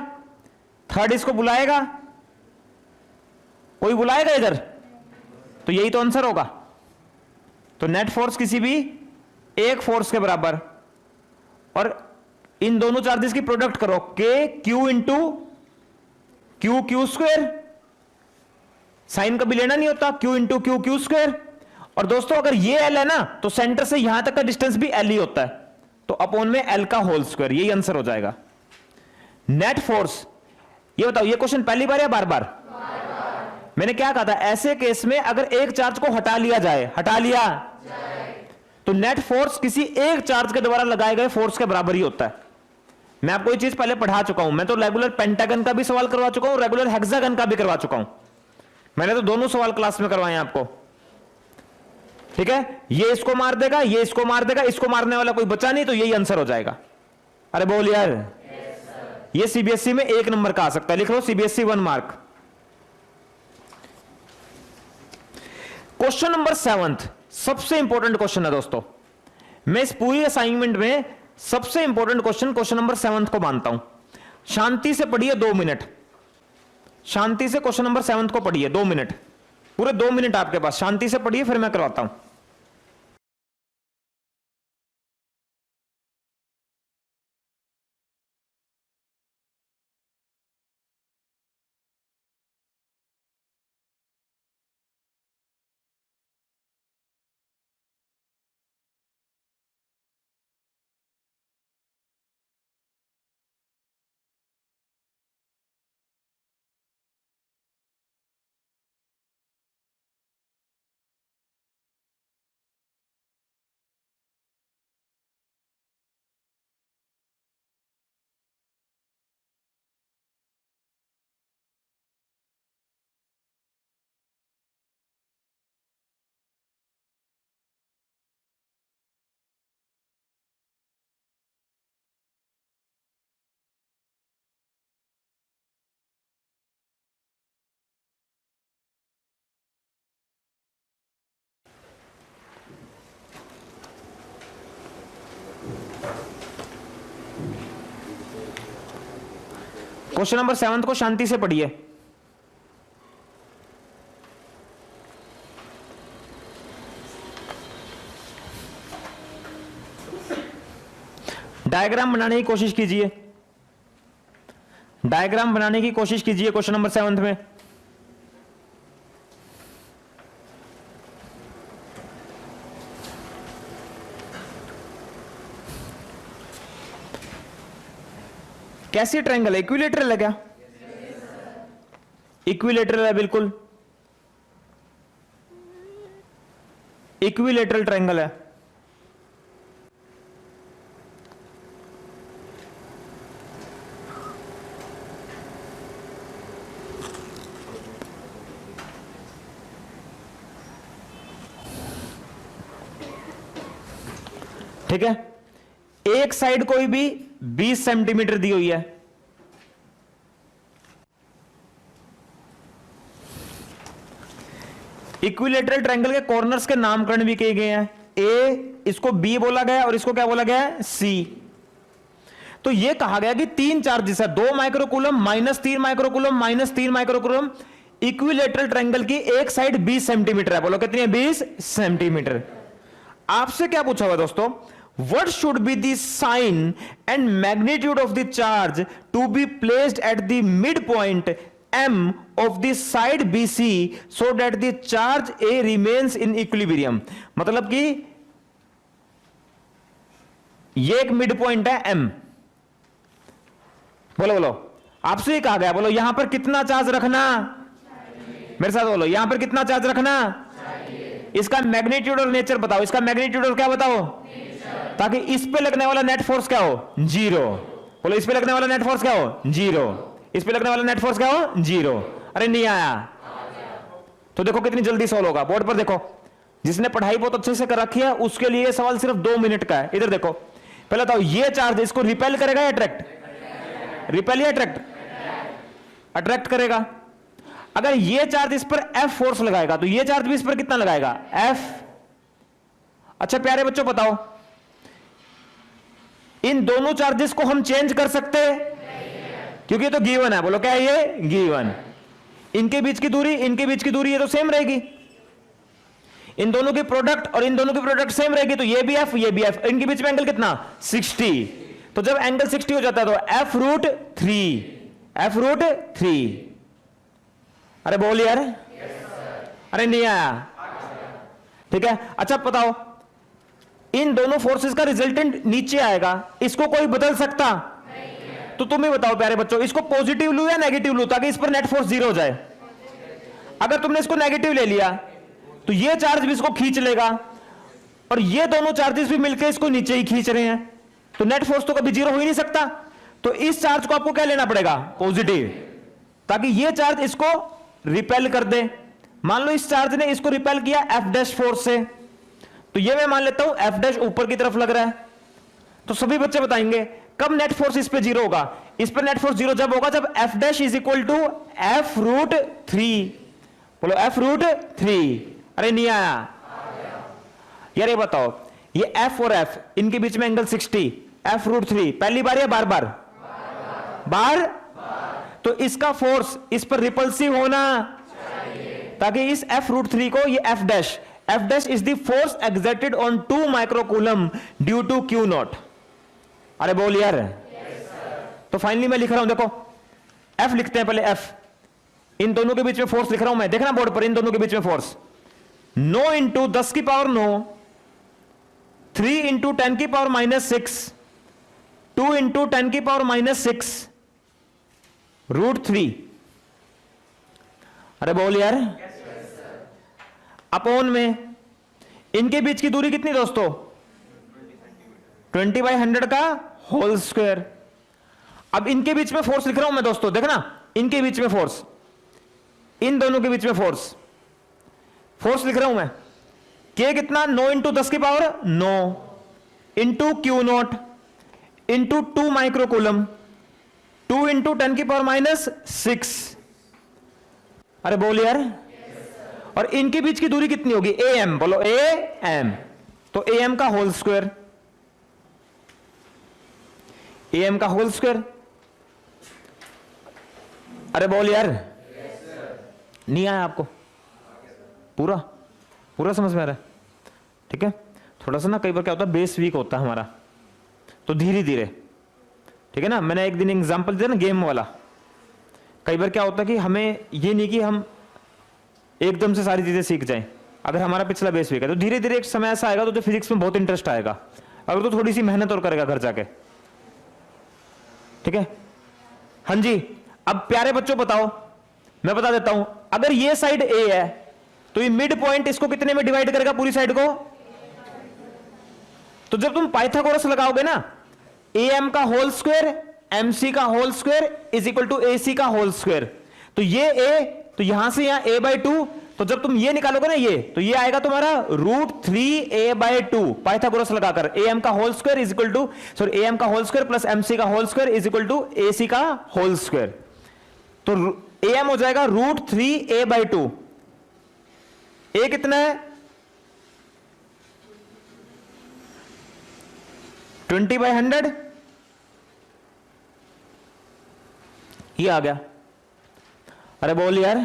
थर्ड इसको बुलाएगा, कोई बुलाएगा इधर, तो यही तो आंसर होगा। तो नेट फोर्स किसी भी एक फोर्स के बराबर। और इन दोनों चार्जेस की प्रोडक्ट करो, k q into q q square. Sign कभी लेना नहीं होता, q into q q square. और दोस्तों अगर ये एल है ना तो सेंटर से यहां तक का डिस्टेंस भी एल ही होता है, तो अपॉन में एल का होल स्क्वायर, यही आंसर हो जाएगा। नेट फोर्स, ये बताओ ये क्वेश्चन पहली बार या बार बार? मैंने क्या कहा था, ऐसे केस में अगर एक चार्ज को हटा लिया जाए, हटा लिया तो नेट फोर्स किसी एक चार्ज के द्वारा लगाए गए फोर्स के बराबर ही होता है। मैं आपको ये चीज पहले पढ़ा चुका हूं, मैं तो रेगुलर पेंटागन का भी सवाल करवा चुका हूं, रेगुलर हेक्सागन का भी करवा चुका हूं। मैंने तो दोनों सवाल क्लास में करवाए हैं आपको। ठीक है, ये इसको मार देगा, ये इसको मार देगा, इसको मारने वाला कोई बचा नहीं, तो यही आंसर हो जाएगा। अरे बोल यार, ये सीबीएसई में 1 नंबर का आ सकता है, लिख लो सीबीएसई 1 मार्क। क्वेश्चन नंबर 7 सबसे इंपॉर्टेंट क्वेश्चन है दोस्तों। मैं इस पूरी असाइनमेंट में सबसे इंपॉर्टेंट क्वेश्चन नंबर 7 को मानता हूं। शांति से पढ़िए 2 मिनट, शांति से क्वेश्चन नंबर 7 को पढ़िए 2 मिनट, पूरे 2 मिनट आपके पास, शांति से पढ़िए, फिर मैं करवाता हूं। क्वेश्चन नंबर 7 को शांति से पढ़िए। डायग्राम बनाने की कोशिश कीजिए, डायग्राम बनाने की कोशिश कीजिए क्वेश्चन नंबर 7 में। कैसी ट्रायंगल है? इक्विलेटरल है क्या? इक्विलेटरल है, बिल्कुल इक्विलेटरल ट्रायंगल है। ठीक है, एक साइड कोई भी 20 सेंटीमीटर दी हुई है, इक्विलेटरल ट्रायंगल के कॉर्नर्स के नामकरण भी किए गए हैं। ए, इसको बी बोला गया और इसको क्या बोला गया है? सी। तो यह कहा गया कि 3 चार्जेस है, 2 microcoulomb minus 3 microcoulomb minus 3 microcoulomb. Equilateral triangle की एक साइड 20 सेंटीमीटर है। बोलो कितनी है? 20 सेंटीमीटर। आपसे क्या पूछा हुआ दोस्तों? What should be the sign and magnitude of the charge to be placed at the midpoint M of the side BC so that the charge A remains in equilibrium? मतलब कि ये एक मिड पॉइंट है M। बोलो बोलो, आपसे ही कहा गया, बोलो यहां पर कितना चार्ज रखना? मेरे साथ बोलो, यहां पर कितना चार्ज रखना? इसका मैग्नीट्यूड और नेचर बताओ। इसका मैग्नीट्यूड और क्या बताओ? ताकि इस पे लगने वाला नेट फोर्स क्या हो? 0। बोलो इस पे लगने वाला नेट फोर्स क्या हो? 0। इस पे लगने वाला नेट फोर्स क्या हो? 0। अरे नहीं आया तो देखो कितनी जल्दी सॉल्व होगा। बोर्ड पर देखो, जिसने पढ़ाई बहुत अच्छे से कर रखी है उसके लिए सवाल सिर्फ 2 मिनट का है। इधर देखो, पहले बताओ ये चार्ज इसको रिपेल करेगा या अट्रैक्ट? रिपेल या अट्रैक्ट? अट्रैक्ट करेगा। अगर ये चार्ज इस पर F फोर्स लगाएगा तो ये चार्ज भी इस पर कितना लगाएगा? F। अच्छा प्यारे बच्चों बताओ, इन दोनों चार्जेस को हम चेंज कर सकते हैं? क्योंकि ये तो गिवन है। बोलो क्या है ये? गिवन। इनके बीच की दूरी, इनके बीच की दूरी ये तो सेम रहेगी। इन दोनों की प्रोडक्ट और इन दोनों की प्रोडक्ट सेम रहेगी, तो ये भी F ये भी F। इनके बीच में एंगल कितना? 60। तो जब एंगल 60 हो जाता है तो F√3, F√3। अरे बोल यार। अरे नहीं आया। ठीक है, अच्छा बताओ, इन दोनों फोर्सेस का रिजल्टेंट नीचे आएगा, इसको कोई बदल सकता? तो तुम ही बताओ प्यारे बच्चों, इसको पॉजिटिव लूं या नेगेटिव लूं ताकि इस पर नेट फोर्स 0 हो जाए? अगर तुमने इसको नेगेटिव ले लिया तो ये चार्ज भी इसको खींच लेगा और ये दोनों चार्जेस भी मिलकर इसको नीचे ही खींच रहे हैं, तो नेट फोर्स तो कभी 0 हो ही नहीं सकता। तो इस चार्ज को आपको क्या लेना पड़ेगा? पॉजिटिव, ताकि ये चार्ज इसको रिपेल कर दे। मान लो इस चार्ज ने इसको रिपेल किया F' फोर्स से, तो ये मैं मान लेता हूं F' ऊपर की तरफ लग रहा है। तो सभी बच्चे बताएंगे कब नेट फोर्स इस पे 0 होगा? इस पर नेट फोर्स 0 जब होगा जब F' is equal to F√3। बोलो F√3। अरे नहीं आया यार। ये बताओ, ये F और F इनके बीच में एंगल 60, F√3 पहली बार या बार बार? बार। तो इसका फोर्स इस पर रिपल्सिव होना चाहिए, ताकि इस F√3 को ये F' is the force exerted on 2 microcoulomb due to Q0। अरे बोल यार। तो फाइनली मैं लिख रहा हूं, देखो F लिखते हैं पहले। F, इन दोनों के बीच में फोर्स लिख रहा हूं मैं, देखना बोर्ड पर, इन दोनों के बीच में फोर्स 9 इंटू 10 की पावर 9, 3 इंटू 10 की पावर -6, 2 इंटू 10 की पावर -6 √3। अरे बोल यार। अपॉन में इनके बीच की दूरी कितनी दोस्तों? 20/100 का होल स्क्वायर। अब इनके बीच में फोर्स लिख रहा हूं मैं दोस्तों, देखना इनके बीच में फोर्स, इन दोनों के बीच में फोर्स लिख रहा हूं मैं। K कितना? 9 इंटू 10 की power 9 into Q0 into 2 microcoulomb, 2 into 10 की पावर -6। अरे बोल यार। और इनके बीच की दूरी कितनी होगी? AM। बोलो AM। तो AM का होल स्क्वायर, AM का होल स्क्वायर। अरे बोल यार। नहीं आया आपको? पूरा पूरा समझ में आ रहा है? ठीक है। थोड़ा सा ना कई बार क्या होता है, बेस वीक होता है हमारा, तो धीरे धीरे, ठीक है ना। मैंने एक दिन एग्जांपल दिया ना गेम वाला। कई बार क्या होता है कि हमें ये नहीं कि हम एकदम से सारी चीजें सीख जाएं। अगर हमारा पिछला बेस वीक है तो धीरे धीरे एक समय ऐसा आएगा तो फिजिक्स में बहुत इंटरेस्ट आएगा, अगर तो थोड़ी सी मेहनत और करेगा घर जाके। ठीक है। हाँ जी। अब प्यारे बच्चों बताओ, मैं बता देता हूं, अगर ये साइड ए है तो ये मिड पॉइंट इसको कितने में डिवाइड करेगा, पूरी साइड को? तो जब तुम पाइथागोरस लगाओगे ना, ए एम का होल स्क्वायर एम सी का whole square is equal to A C का होल स्क्वायर, तो ये ए, तो यहां से यहां ए बाई टू, तो जब तुम ये निकालोगे ना ये, तो ये आएगा तुम्हारा √3a/2 पाइथागोरस लगाकर। ए एम का whole square is equal to, sorry, A M का whole square plus M C का whole square is equal to A C का होल स्क्वायर। तो ए एम हो जाएगा √3a/2। ए कितना है? 20/100। ये आ गया। अरे बोल यार।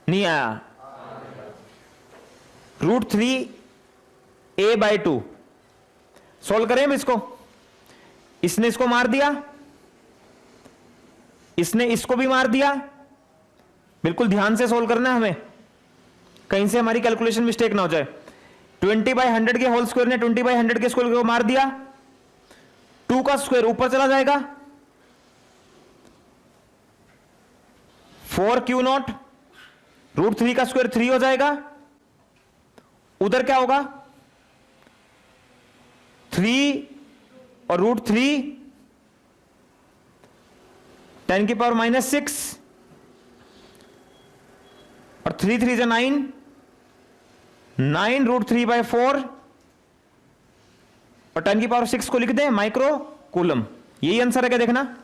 नहीं आया? √3a/2 सोल्व करें हम इसको। इसने इसको मार दिया, इसने इसको भी मार दिया। बिल्कुल ध्यान से सोल्व करना है हमें, कहीं से हमारी कैलकुलेशन मिस्टेक ना हो जाए। 20/100 के होल स्क्वायर ने 20/100 के स्क्वायर को मार दिया, 2 का स्क्वायर ऊपर चला जाएगा, 4q0, √3 का स्क्वायर 3 हो जाएगा, उधर क्या होगा 3 और √3 10⁻⁻6 और 3 3 9, 9 √3/4 और 10⁻6 को लिख दे माइक्रो कूलम। यही आंसर है क्या, देखना।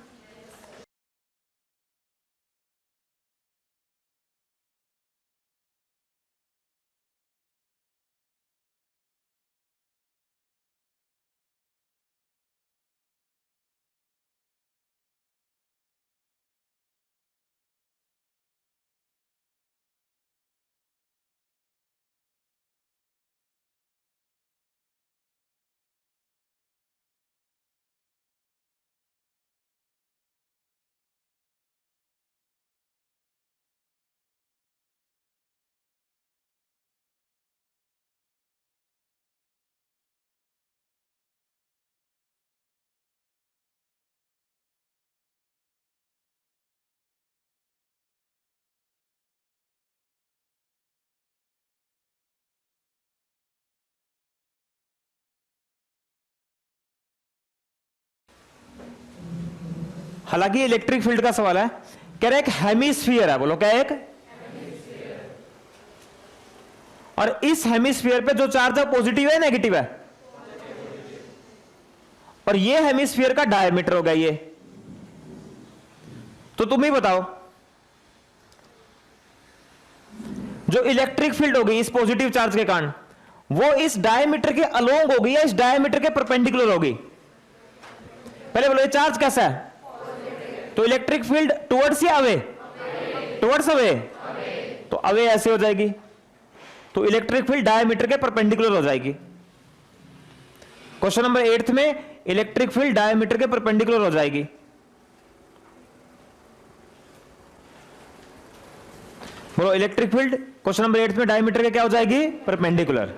हालांकि इलेक्ट्रिक फील्ड का सवाल है, कह रहे एक हेमिस्फीयर है, बोलो क्या है? एक। और इस हेमिस्फीयर पे जो चार्ज है पॉजिटिव है नेगेटिव है? और ये हेमिस्फीयर का डायमीटर होगा ये। तो तुम ही बताओ, जो इलेक्ट्रिक फील्ड होगी इस पॉजिटिव चार्ज के कारण, वो इस डायमीटर के अलोंग होगी या इस डायमीटर के परपेंडिकुलर होगी? पहले बोलो ये चार्ज कैसा है? तो इलेक्ट्रिक फील्ड टुवर्ड्स या अवे? Towards away. तो अवे ऐसे हो जाएगी, तो इलेक्ट्रिक फील्ड डायमीटर के परपेंडिकुलर हो जाएगी। क्वेश्चन नंबर 8 में इलेक्ट्रिक फील्ड डायमीटर के परपेंडिकुलर हो जाएगी। बोलो इलेक्ट्रिक फील्ड क्वेश्चन नंबर 8 में डायमीटर के क्या हो जाएगी? परपेंडिकुलर।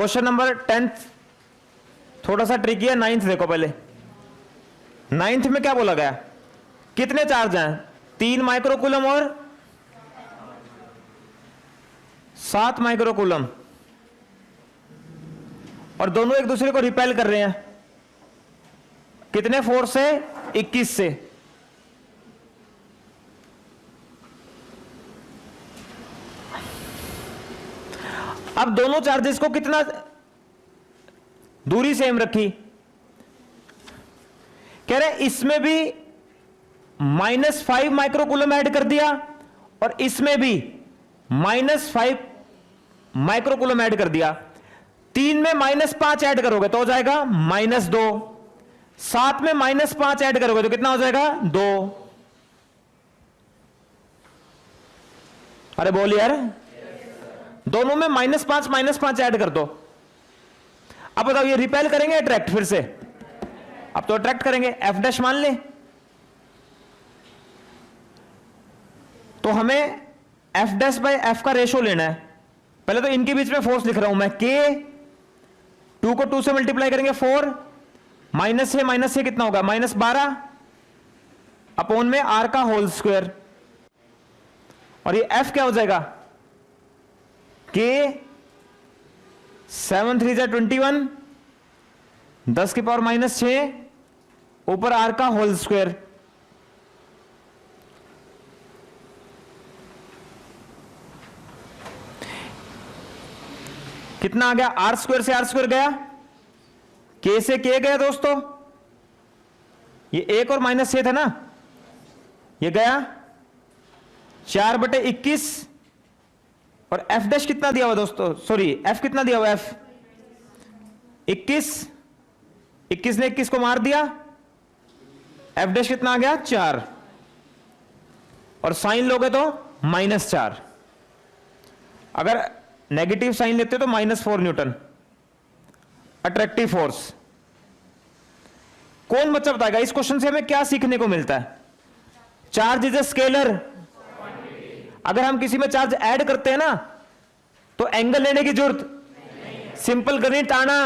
क्वेश्चन नंबर 10 थोड़ा सा ट्रिकी है। 9th देखो पहले। 9th में क्या बोला गया, कितने चार्ज हैं, 3 माइक्रोकूलम और 7 माइक्रोकूलम, और दोनों एक दूसरे को रिपेल कर रहे हैं। कितने फोर्स से, 21 से। अब दोनों चार्जेस को कितना दूरी सेम रखी, कह रहे इसमें भी -5 माइक्रोकूलम ऐड कर दिया और इसमें भी -5 माइक्रोकूलम ऐड कर दिया। 3 में -5 ऐड करोगे तो हो जाएगा -2, 7 में -5 ऐड करोगे तो कितना हो जाएगा, 2। अरे बोल यार, दोनों में -5 ऐड कर दो। अब बताओ ये रिपेल करेंगे अट्रैक्ट फिर से, अब तो अट्रैक्ट करेंगे। F' मान ले तो हमें F' का रेशो लेना है। पहले तो इनके बीच में फोर्स लिख रहा हूं मैं, K, 2 को 2 से मल्टीप्लाई करेंगे 4, माइनस से कितना होगा, -12 अपॉन में R का होल स्क्वायर, और ये F क्या हो जाएगा, K 7 3 21, 10 की पावर -6 ऊपर R का होल स्क्वायर। कितना आ गया, R स्क्वायर से R स्क्वायर गया, K से K गया दोस्तों, ये 1 और -6 था ना, ये गया 4/21, और F' कितना दिया हुआ दोस्तों, सॉरी F कितना दिया हुआ, F 21 ने 21 को मार दिया, F' कितना आ गया, 4, और साइन लोगे तो -4। अगर नेगेटिव साइन लेते हो तो -4 न्यूटन अट्रैक्टिव फोर्स। कौन बच्चा बताएगा इस क्वेश्चन से हमें क्या सीखने को मिलता है। चार्ज इज ए स्केलर, अगर हम किसी में चार्ज ऐड करते हैं ना तो एंगल लेने की जरूरत, सिंपल गणित आना।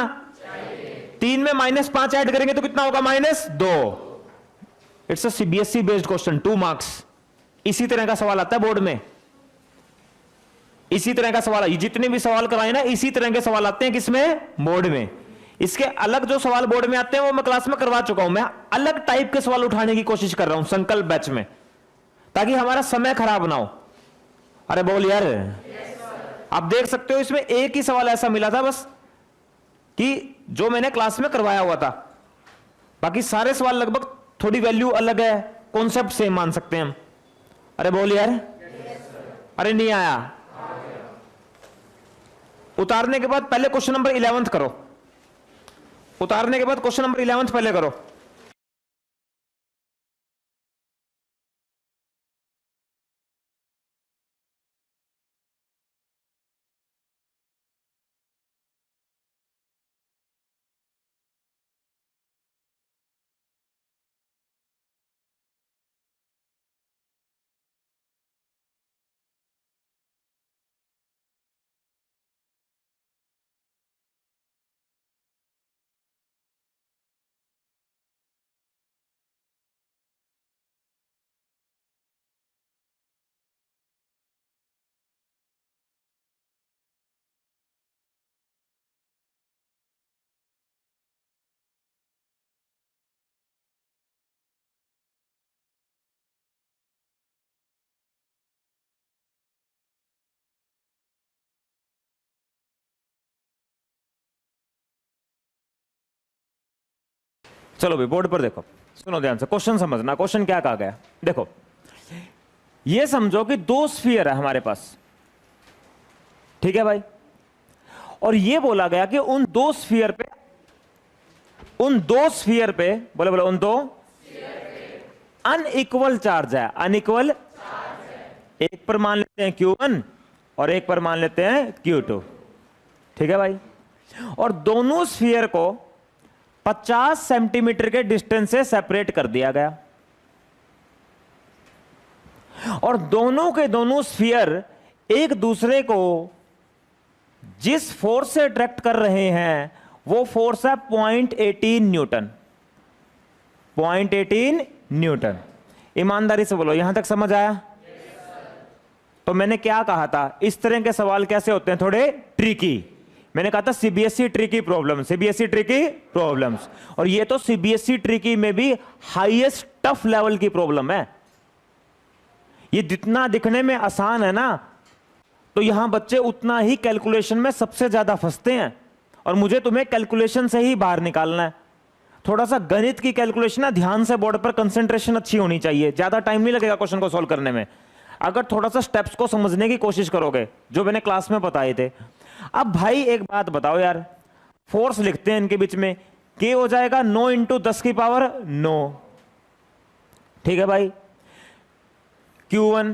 3 में -5 ऐड करेंगे तो कितना होगा, -2। It's a CBSE based question, 2 marks. इसी तरह का सवाल आता है बोर्ड में, इसी तरह का सवाल, जितने भी सवाल कराए ना इसी तरह के सवाल आते हैं किसमें, बोर्ड में। इसके अलग जो सवाल बोर्ड में आते हैं वो मैं क्लास में करवा चुका हूं। मैं अलग टाइप के सवाल उठाने की कोशिश कर रहा हूं संकल्प बैच में, ताकि हमारा समय खराब ना हो। अरे बोल यार, आप देख सकते हो इसमें एक ही सवाल ऐसा मिला था बस, कि जो मैंने क्लास में करवाया हुआ था। बाकी सारे सवाल लगभग थोड़ी वैल्यू अलग है, कॉन्सेप्ट सेम मान सकते हैं हम। अरे बोल यार, अरे नहीं आया। उतारने के बाद पहले क्वेश्चन नंबर 11 करो, उतारने के बाद क्वेश्चन नंबर 11 पहले करो। चलो भाई बोर्ड पर देखो, सुनो ध्यान से, क्वेश्चन समझना। क्वेश्चन क्या कहा गया, देखो ये समझो कि 2 स्फीयर है हमारे पास, ठीक है भाई, और ये बोला गया कि उन दो स्फीयर पे बोले बोले उन दो अनइक्वल चार्ज है, अनइक्वल। एक पर मान लेते हैं Q1 और एक पर मान लेते हैं Q2, ठीक है भाई। और दोनों स्फीयर को 50 सेंटीमीटर के डिस्टेंस से सेपरेट कर दिया गया, और दोनों के दोनों स्फीयर एक दूसरे को जिस फोर्स से अट्रैक्ट कर रहे हैं वो फोर्स है 0.18 न्यूटन। 0.18 न्यूटन। ईमानदारी से बोलो, यहां तक समझ आया? तो मैंने क्या कहा था, इस तरह के सवाल कैसे होते हैं, थोड़े ट्रिकी। मैंने कहा था CBSE tricky problem, CBSE tricky problems, और ये तो सीबीएसई ट्रिकी में भी हाईएस्ट टफ लेवल की प्रॉब्लम है। ये जितना दिखने में आसान है ना, तो यहां बच्चे उतना ही कैलकुलेशन में सबसे ज्यादा फंसते हैं, और मुझे तुम्हें कैलकुलेशन से ही बाहर निकालना है। थोड़ा सा गणित की कैलकुलेशन ना ध्यान से, बोर्ड पर कंसंट्रेशन अच्छी होनी चाहिए, ज्यादा टाइम नहीं लगेगा क्वेश्चन को सॉल्व करने में अगर थोड़ा सा स्टेप्स को समझने की कोशिश करोगे, जो मैंने क्लास में बताए थे। अब भाई एक बात बताओ यार, फोर्स लिखते हैं इनके बीच में, के हो जाएगा 9 इंटू 10 की पावर 9, ठीक है भाई। Q1,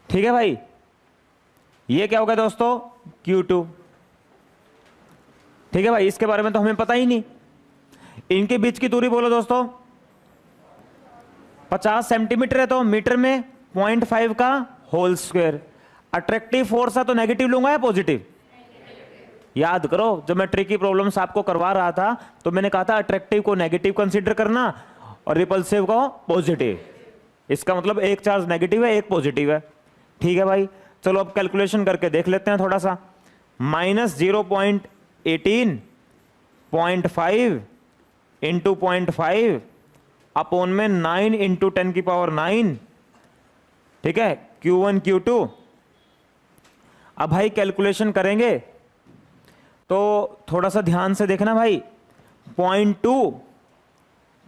ठीक है भाई। ये क्या हो गया दोस्तों, Q2, ठीक है भाई। इसके बारे में तो हमें पता ही नहीं। इनके बीच की दूरी बोलो दोस्तों, 50 सेंटीमीटर है, तो मीटर में 0.5 का होल स्क्वायर। अट्रैक्टिव फोर्स है तो नेगेटिव लूंगा या पॉजिटिव? याद करो, जब मैं ट्रिकी प्रॉब्लम्स आपको करवा रहा था तो मैंने कहा था अट्रैक्टिव को नेगेटिव कंसीडर करना और रिपल्सिव को पॉजिटिव। इसका मतलब एक चार्ज नेगेटिव है, एक पॉजिटिव है, ठीक है भाई। चलो अब कैलकुलेशन करके देख लेते हैं थोड़ा सा। -0.18 0.5 इंटू 0.5 अपॉन में 9 इंटू 10 की पावर 9, ठीक है। Q1 Q2। अब भाई कैलकुलेशन करेंगे तो थोड़ा सा ध्यान से देखना भाई। 0.2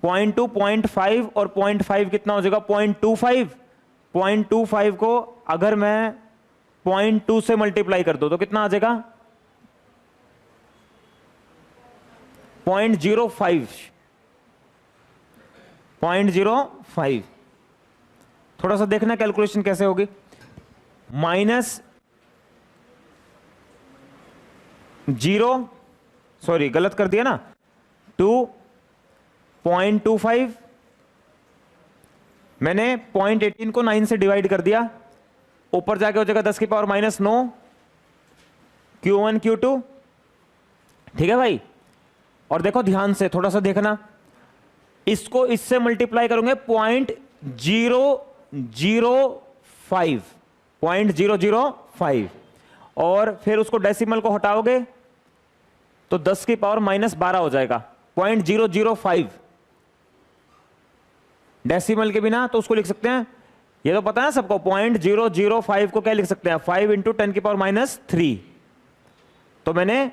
0.5 और 0.5 कितना हो जाएगा, 0.25। 0.25 को अगर मैं 0.2 से मल्टीप्लाई कर दूं तो कितना आ जाएगा, 0.05। 0.05। थोड़ा सा देखना कैलकुलेशन कैसे होगी। सॉरी गलत कर दिया ना, 2.25 मैंने 0.18 को 9 से डिवाइड कर दिया, ऊपर जाके हो जाएगा 10 की पावर -9 Q1 Q2, ठीक है भाई। और देखो ध्यान से थोड़ा सा देखना, इसको इससे मल्टीप्लाई करोगे 0.005 और फिर उसको डेसिमल को हटाओगे तो 10 की पावर -12 हो जाएगा। 0.005 डेसिमल के बिना तो उसको लिख सकते हैं, ये तो पता है सबको, 0.005 को क्या लिख सकते हैं, 5 इंटू 10 की पावर -3। तो मैंने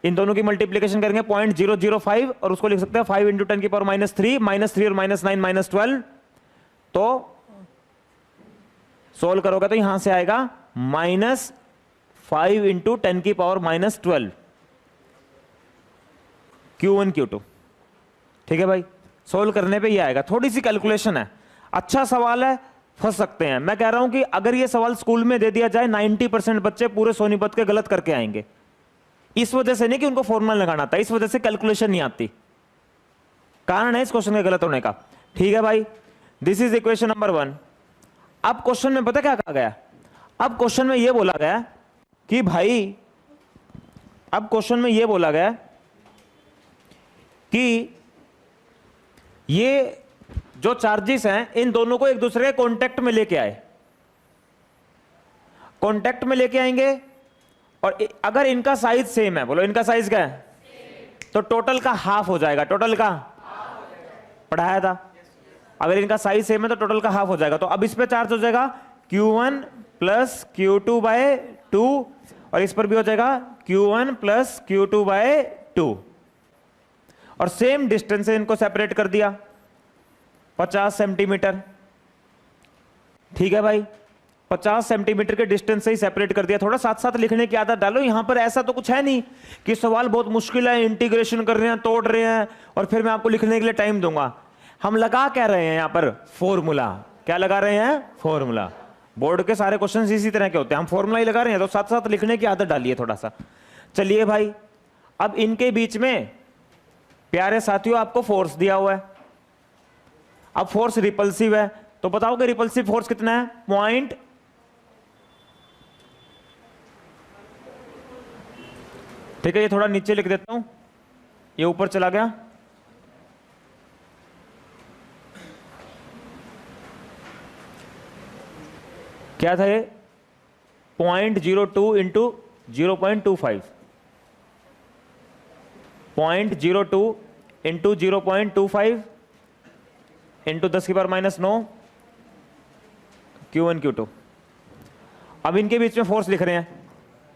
इन दोनों की मल्टीप्लीकेशन करेंगे 0.005 और उसको लिख सकते हैं 5 इंटू 10 की पावर -3 और -9 -12। तो सोल्व करोगे तो यहां से आएगा -5 इंटू 10 की पावर -12 Q1 Q2, ठीक है भाई। सोल्व करने पे ये आएगा। थोड़ी सी कैलकुलेशन है, अच्छा सवाल है, फंस सकते हैं। मैं कह रहा हूं कि अगर ये सवाल स्कूल में दे दिया जाए 90% बच्चे पूरे सोनीपत के गलत करके आएंगे। इस वजह से नहीं कि उनको फॉर्मूला लगाना था, इस वजह से कैलकुलेशन नहीं आती, कारण है इस क्वेश्चन के गलत होने का, ठीक है भाई। This is equation number 1। अब क्वेश्चन में पता क्या कहा गया, अब क्वेश्चन में यह बोला गया कि भाई, अब क्वेश्चन में यह बोला गया कि ये जो चार्जेस हैं इन दोनों को एक दूसरे के कांटेक्ट में लेके आए, कांटेक्ट में लेके आएंगे, और अगर इनका साइज सेम है, बोलो इनका साइज क्या है, तो टोटल का हाफ हो जाएगा। टोटल का पढ़ाया था, अगर इनका साइज सेम है तो टोटल का हाफ हो जाएगा। तो अब इस पे चार्ज हो जाएगा Q1 प्लस Q2/2 और इस पर भी हो जाएगा Q1 प्लस Q2/2 और सेम डिस्टेंस से इनको सेपरेट कर दिया 50 सेंटीमीटर, ठीक है भाई। 50 सेंटीमीटर के डिस्टेंस से ही सेपरेट कर दिया। थोड़ा साथ साथ लिखने की आदत डालो। यहां पर ऐसा तो कुछ है नहीं कि सवाल बहुत मुश्किल है, इंटीग्रेशन कर रहे हैं, तोड़ रहे हैं और फिर मैं आपको लिखने के लिए टाइम दूंगा। हम लगा क्या रहे हैं यहां पर, फॉर्मूला। क्या लगा रहे हैं, फॉर्मूला। बोर्ड के सारे क्वेश्चन इसी तरह के होते हैं, हम फॉर्मूला ही लगा रहे हैं, तो साथ साथ लिखने की आदत डालिए थोड़ा सा। चलिए भाई, अब इनके बीच में प्यारे साथियों आपको फोर्स दिया हुआ है। अब फोर्स रिपल्सिव है, तो बताओ कि रिपल्सिव फोर्स कितना है, ठीक है, ये थोड़ा नीचे लिख देता हूं, ये ऊपर चला गया। क्या था ये? 0.02 into 0.25, 0.02 into 0.25 into 10⁻⁹ Q1 Q2। अब इनके बीच में फोर्स लिख रहे हैं।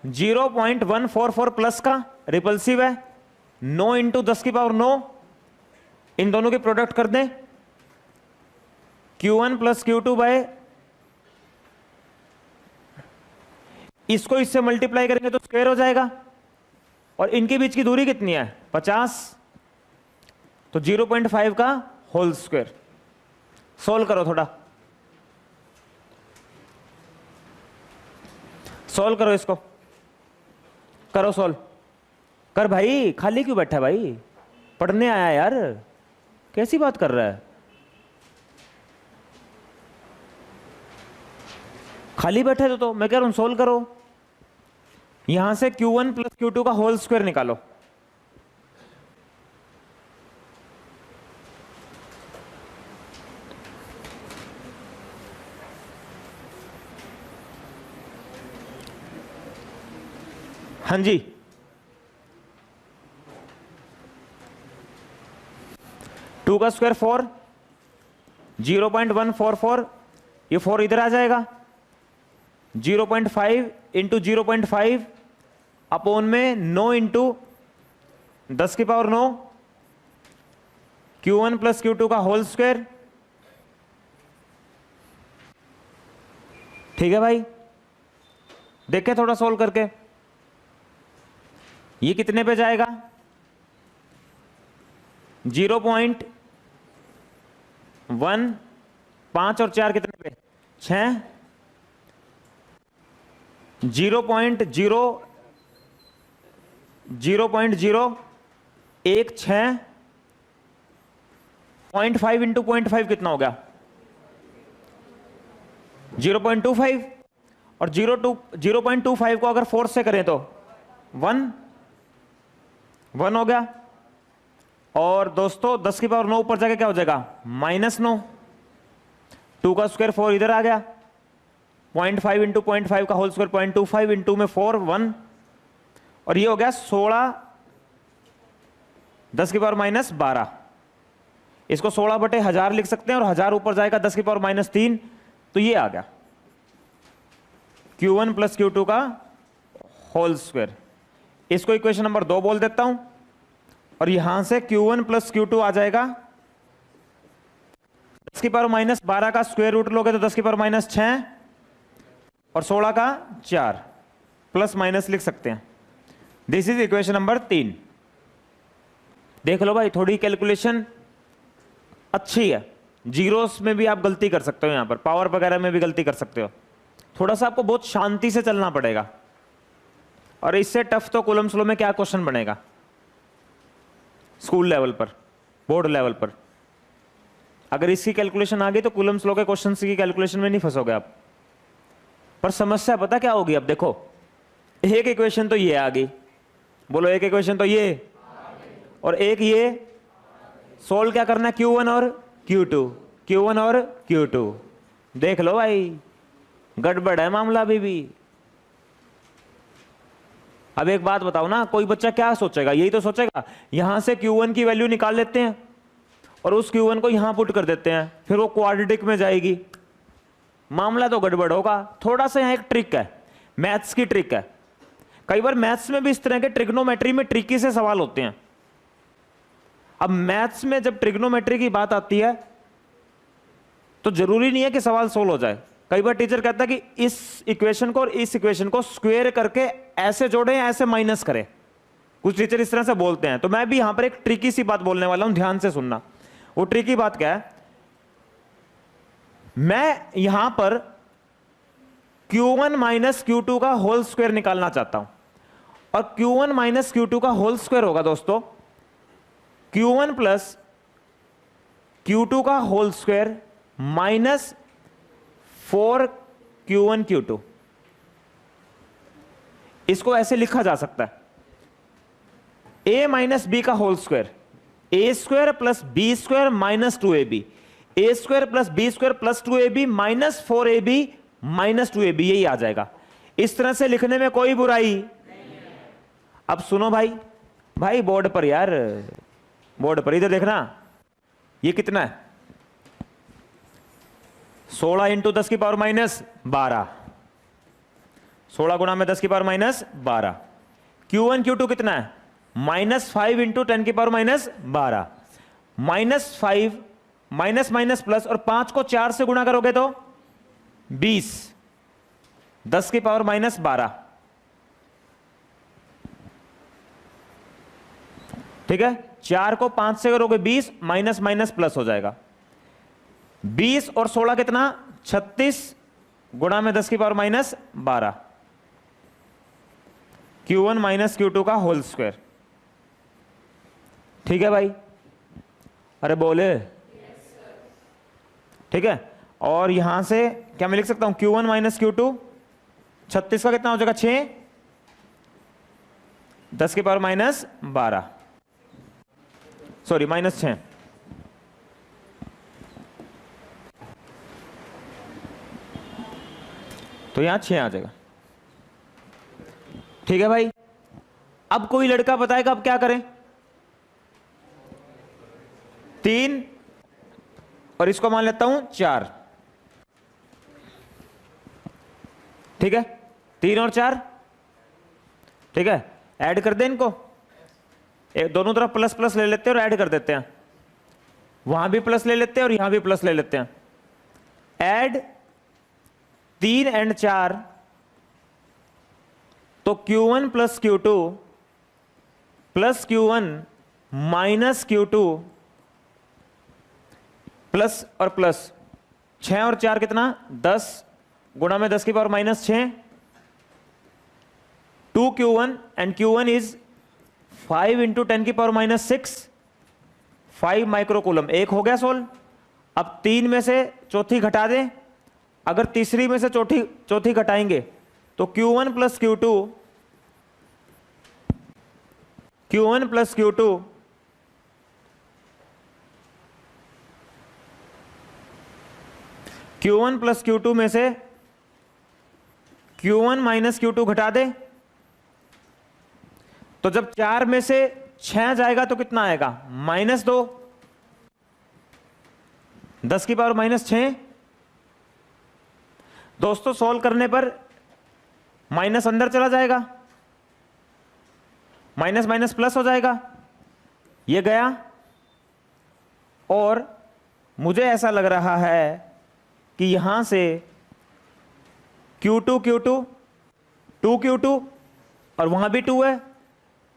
0.144 प्लस का रिपल्सिव है, 9 इंटू 10⁹, इन दोनों के प्रोडक्ट कर दें, Q1 प्लस Q2 बाय, इसको इससे मल्टीप्लाई करेंगे तो स्क्वायर हो जाएगा। और इनके बीच की दूरी कितनी है? 50, तो 0.5 का होल स्क्वायर। सोल्व करो, थोड़ा सोल्व करो, इसको करो सोल्व कर भाई। खाली क्यों बैठा भाई? पढ़ने आया यार, कैसी बात कर रहा है? खाली बैठे तो मैं कह रहा हूं सोल्व करो। यहां से Q1 प्लस Q2 का होल स्क्वायर निकालो। हाँ जी, टू का स्क्वायर 4, 0.144, ये 4 इधर आ जाएगा। 0.5 इंटू 0.5 अपॉन में 9 इंटू 10⁹, Q1 प्लस Q2 का होल स्क्वायर। ठीक है भाई, देखें थोड़ा सोल्व करके, ये कितने पे जाएगा? 0.1, 5 और 4 कितने पे? 6, 0.0, 1, 6, 0.5 इंटू 0.5 कितना हो गया? 0.25, और 0.25 को अगर 4 से करें तो 1 हो गया। और दोस्तों 10⁹ ऊपर जाके क्या हो जाएगा? -9। 2 का स्क्वायर 4 इधर आ गया। 0.5 इंटू 0.5 का होल स्क्वायर 0.25 इंटू में 4, 1, और ये हो गया 16 10⁻⁻12। इसको 16/1000 लिख सकते हैं, और 1000 ऊपर जाएगा 10⁻³ तो ये आ गया Q1 प्लस Q2 का होल स्क्वायर। इसको इक्वेशन नंबर 2 बोल देता हूं, और यहां से Q1 प्लस Q2 आ जाएगा 10⁻12 का स्क्वायर रूट लोगे तो 10⁻6, और 16 का 4, प्लस माइनस लिख सकते हैं। This is equation number 3। देख लो भाई, थोड़ी कैलकुलेशन अच्छी है। जीरोस में भी आप गलती कर सकते हो, यहां पर पावर वगैरह में भी गलती कर सकते हो। थोड़ा सा आपको बहुत शांति से चलना पड़ेगा। और इससे टफ तो कूलम्स लॉ में क्या क्वेश्चन बनेगा स्कूल लेवल पर, बोर्ड लेवल पर? अगर इसकी कैलकुलेशन आ गई तो कूलम्स लॉ के क्वेश्चन की कैलकुलेशन में नहीं फंसोगे आप। पर समस्या पता क्या होगी? अब देखो, एक इक्वेशन तो ये आ गई, बोलो एक इक्वेशन तो ये, और एक ये। सोल्व क्या करना है? Q1 और Q2, Q1 और Q2। देख लो भाई, गड़बड़ है मामला अभी भी। अब एक बात बताओ ना, कोई बच्चा क्या सोचेगा? यही तो सोचेगा यहां से Q1 की वैल्यू निकाल लेते हैं और उस Q1 को यहां पुट कर देते हैं, फिर वो क्वाड्रेटिक में जाएगी, मामला तो गड़बड़ होगा। थोड़ा सा यहां एक ट्रिक है, मैथ्स की ट्रिक है। कई बार मैथ्स में भी इस तरह के ट्रिग्नोमेट्री में ट्रिकी से सवाल होते हैं। अब मैथ्स में जब ट्रिग्नोमेट्री की बात आती है तो जरूरी नहीं है कि सवाल सोल्व हो जाए। कई बार टीचर कहता है कि इस इक्वेशन को और इस इक्वेशन को स्क्वायर करके ऐसे जोड़े या ऐसे माइनस करें। कुछ टीचर इस तरह से बोलते हैं। तो मैं भी यहां पर एक ट्रिकी सी बात बोलने वाला हूं, ध्यान से सुनना। वो ट्रिकी बात क्या है? मैं यहां पर Q1 माइनस Q2 का होल स्क्वायर निकालना चाहता हूं, और Q1 माइनस Q2 का होल स्क्वायर होगा दोस्तों Q1 प्लस Q2 का whole square minus 4Q1 Q2। इसको ऐसे लिखा जा सकता है ए माइनस बी का whole square, A square plus B square minus 2ab, A square plus B square plus 2ab minus 4ab minus 2ab, यही आ जाएगा। इस तरह से लिखने में कोई बुराई नहीं। अब सुनो भाई, भाई बोर्ड पर यार, बोर्ड पर इधर देखना, ये कितना है? 16 इंटू 10 की पावर माइनस 12, 16 गुणा में 10 की पावर माइनस 12। Q1 Q2 कितना है? माइनस 5 इंटू 10 की power minus 12, minus 5 minus minus plus, और 5 को 4 से गुणा करोगे तो 20, 10 की पावर माइनस 12। ठीक है, 4 को 5 से करोगे 20, माइनस माइनस प्लस हो जाएगा। 20 और 16 कितना? 36 गुणा में 10 की power minus 12, Q1 minus Q2 का होल स्क्वायर। ठीक है भाई, अरे बोले ठीक है। और यहां से क्या मैं लिख सकता हूं? Q1 माइनस Q2, 36 का कितना हो जाएगा? 6, 10 की पावर माइनस 12, सॉरी माइनस 6, तो यहां 6 आ जाएगा। ठीक है भाई, अब कोई लड़का बताएगा अब क्या करें? 3 और इसको मान लेता हूं 4। ठीक है, 3 और 4, ठीक है, ऐड कर दे इनको, दोनों तरफ प्लस प्लस ले लेते हैं और ऐड कर देते हैं, वहां भी प्लस ले लेते हैं और यहां भी प्लस ले लेते हैं। ऐड 3 एंड 4, तो Q1 plus Q2 plus Q1 minus Q2 plus और प्लस, 6 और 4 कितना? 10 गुणा में 10 की power minus 6, 2Q1 and Q1 is 5 into 10 की पावर माइनस 6, 5 माइक्रोकूलम। एक हो गया सोल्व। अब 3 में से चौथी घटा दें, अगर तीसरी में से चौथी घटाएंगे तो Q1 plus Q2, Q1 plus Q2 Q1 plus Q2 में से Q1 माइनस Q2 घटा दे, तो जब 4 में से 6 जाएगा तो कितना आएगा? -2, 10 की पावर -6। दोस्तों सॉल्व करने पर माइनस अंदर चला जाएगा, माइनस माइनस प्लस हो जाएगा, ये गया। और मुझे ऐसा लग रहा है कि यहां से Q2 2Q2 और वहां भी 2 है,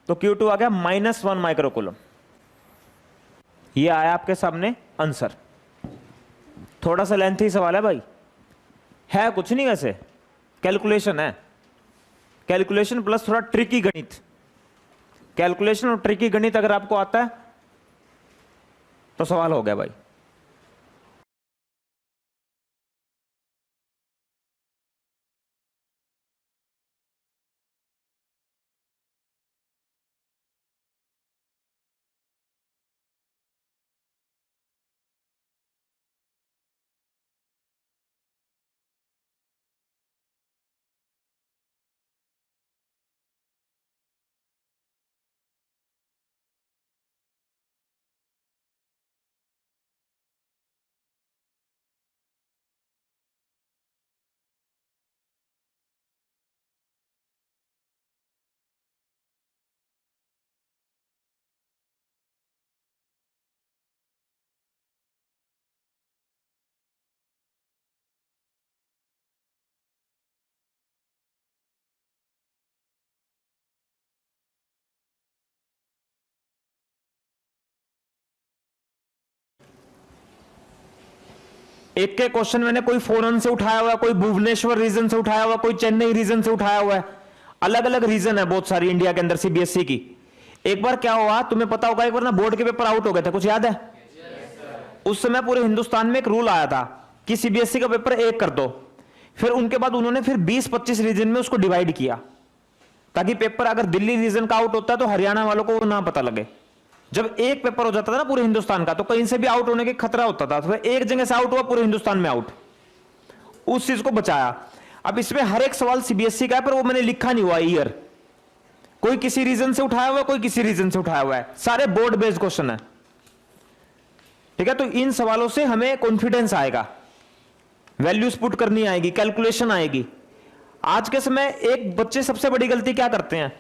तो Q2 आ गया -1 माइक्रोकूलम। ये आया आपके सामने आंसर। थोड़ा सा लेंथी सवाल है भाई, है कुछ नहीं, वैसे कैलकुलेशन है, कैलकुलेशन प्लस थोड़ा ट्रिकी गणित। कैलकुलेशन और ट्रिकी गणित अगर आपको आता है तो सवाल हो गया भाई। एक के क्वेश्चन मैंने कोई फॉरेन से उठाया हुआ है, कोई भुवनेश्वर रीजन से उठाया हुआ है, कोई चेन्नई रीजन से उठाया हुआ है, अलग अलग रीजन है बहुत सारी इंडिया के अंदर सीबीएसई की। एक बार क्या हुआ तुम्हें पता होगा, एक बार ना बोर्ड के पेपर आउट हो गए थे, कुछ याद है? उस समय पूरे हिंदुस्तान में एक रूल आया था कि सीबीएसई का पेपर 1 कर दो, फिर उनके बाद उन्होंने फिर 20-25 रीजन में उसको डिवाइड किया। ताकि पेपर अगर दिल्ली रीजन का आउट होता है तो हरियाणा वालों को वो ना पता लगे। जब एक पेपर हो जाता था ना पूरे हिंदुस्तान का, तो कहीं से भी आउट होने के खतरा होता था, तो एक जगह से आउट हुआ पूरे हिंदुस्तान में आउट, उस चीज को बचाया। अब इसमें हर एक सवाल सीबीएसई का है, पर वो मैंने लिखा नहीं हुआ ईयर, कोई किसी रीजन से उठाया हुआ है, कोई किसी रीजन से उठाया हुआ है, सारे बोर्ड बेस्ड क्वेश्चन है। ठीक है, तो इन सवालों से हमें कॉन्फिडेंस आएगा, वैल्यूज पुट करनी आएगी, कैलकुलेशन आएगी। आज के समय एक बच्चे सबसे बड़ी गलती क्या करते हैं,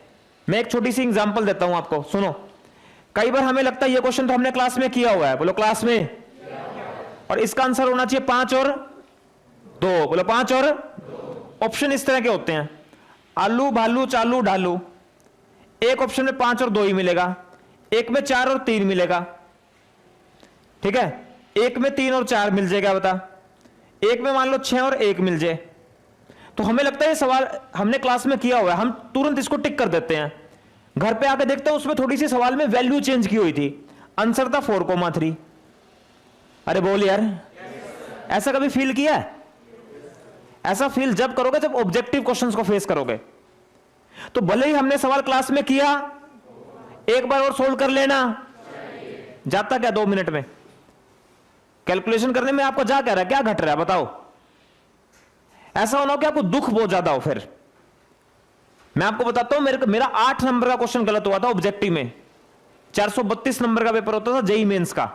मैं एक छोटी सी एग्जांपल देता हूं आपको, सुनो। कई बार हमें लगता है ये क्वेश्चन तो हमने क्लास में किया हुआ है, बोलो क्लास में, और इसका आंसर होना चाहिए 5 और 2, बोलो 5 और 2। ऑप्शन इस तरह के होते हैं, आलू भालू चालू ढालू। एक ऑप्शन में 5 और 2 ही मिलेगा, एक में 4 और 3 मिलेगा। ठीक है, एक में 3 और 4 मिल जाएगा, बता, एक में मान लो 6 और 1 मिल जाए। तो हमें लगता है सवाल हमने क्लास में किया हुआ है, हम तुरंत इसको टिक कर देते हैं। घर पे आके देखते हैं उसमें थोड़ी सी सवाल में वैल्यू चेंज की हुई थी, आंसर था 4,3। अरे बोल यार, ऐसा कभी फील किया है? ऐसा फील जब करोगे जब ऑब्जेक्टिव क्वेश्चंस को फेस करोगे। तो भले ही हमने सवाल क्लास में किया, एक बार और सोल्व कर लेना, जाता क्या 2 मिनट में? कैलकुलेशन करने में आपको जा क्या रहा है, क्या घट रहा है बताओ? ऐसा होना हो कि आपको दुख बहुत ज्यादा हो। फिर मैं आपको बताता हूं, मेरा 8 नंबर का क्वेश्चन गलत हुआ था ऑब्जेक्टिव में। 432 नंबर का पेपर होता था जेई मेंस का,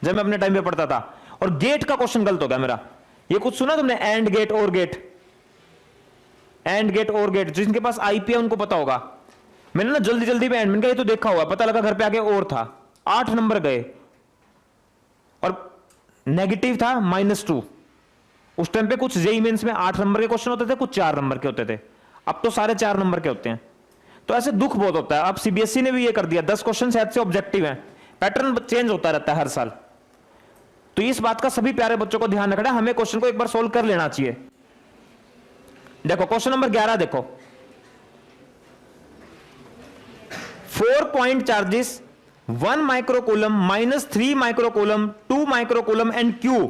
जब मैं अपने टाइम पे पढ़ता था, और गेट का क्वेश्चन गलत हो गया मेरा। ये कुछ सुना तुमने, एंड गेट और गेट, एंड गेट और गेट? जिनके पास आईपी है उनको पता होगा। मैंने ना जल्दी जल्दी में एंड, मैंने कहा ये तो देखा हुआ, पता लगा घर पे आके और था। 8 नंबर गए, और नेगेटिव था -2। उस टाइम पे कुछ जेई मेंस में 8 नंबर के क्वेश्चन होते थे, कुछ 4 नंबर के होते थे, अब तो सारे 4 नंबर के होते हैं। तो ऐसे दुख बहुत होता है। अब सीबीएसई ने भी ये कर दिया, 10 क्वेश्चन शायद से ऑब्जेक्टिव हैं, पैटर्न चेंज होता रहता है हर साल। तो इस बात का सभी प्यारे बच्चों को ध्यान रखना है, हमें क्वेश्चन को एक बार सोल्व कर लेना चाहिए। देखो क्वेश्चन नंबर 11 देखो, 4 point charges 1 microcoulomb -3 microcoulomb 2 microcoulomb and Q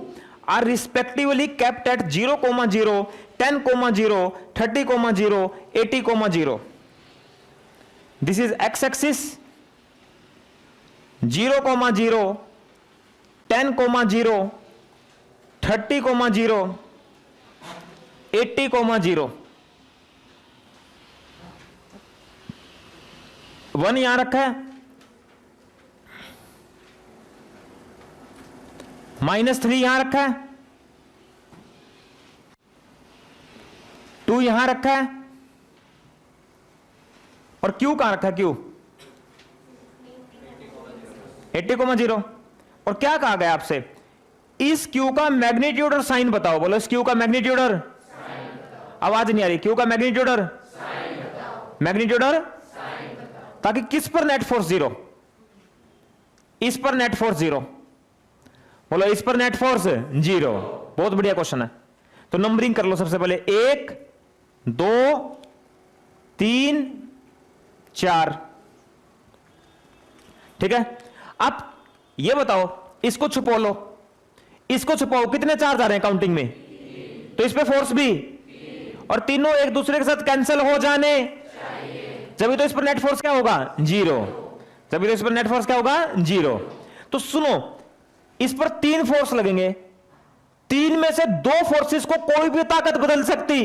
are respectively kept at 0,0, 10,0, 30,0, 80,0. This is x-axis, 0,0, 10,0, 30,0, 80,0. 1 यहां रखा है, -3 यहां रखा है, 2 यहां रखा है, और Q कहां रखा है? Q 80,0। और क्या कहा गया आपसे? इस Q का मैग्नीट्यूड और साइन बताओ। बोलो इस Q का मैग्नीट्यूड और, आवाज नहीं आ रही, Q का मैग्नीट्यूड और मैग्नीट्यूड और, ताकि किस पर नेट फोर्स 0? इस पर नेट फोर्स 0। बोलो इस पर नेट फोर्स 0। बहुत बढ़िया क्वेश्चन है। तो नंबरिंग कर लो सबसे पहले, 1 2 3 4। ठीक है, अब ये बताओ, इसको छुपो लो, इसको छुपाओ, कितने चार्ज आ रहे हैं काउंटिंग में? तो इस पे फोर्स भी, और तीनों एक दूसरे के साथ कैंसिल हो जाने चाहिए, जब तो इस पर नेट फोर्स क्या होगा? 0। जब तो इस पर नेट फोर्स क्या होगा? 0। तो सुनो, इस पर 3 फोर्स लगेंगे, 3 में से 2 फोर्सेस को कोई भी ताकत बदल सकती।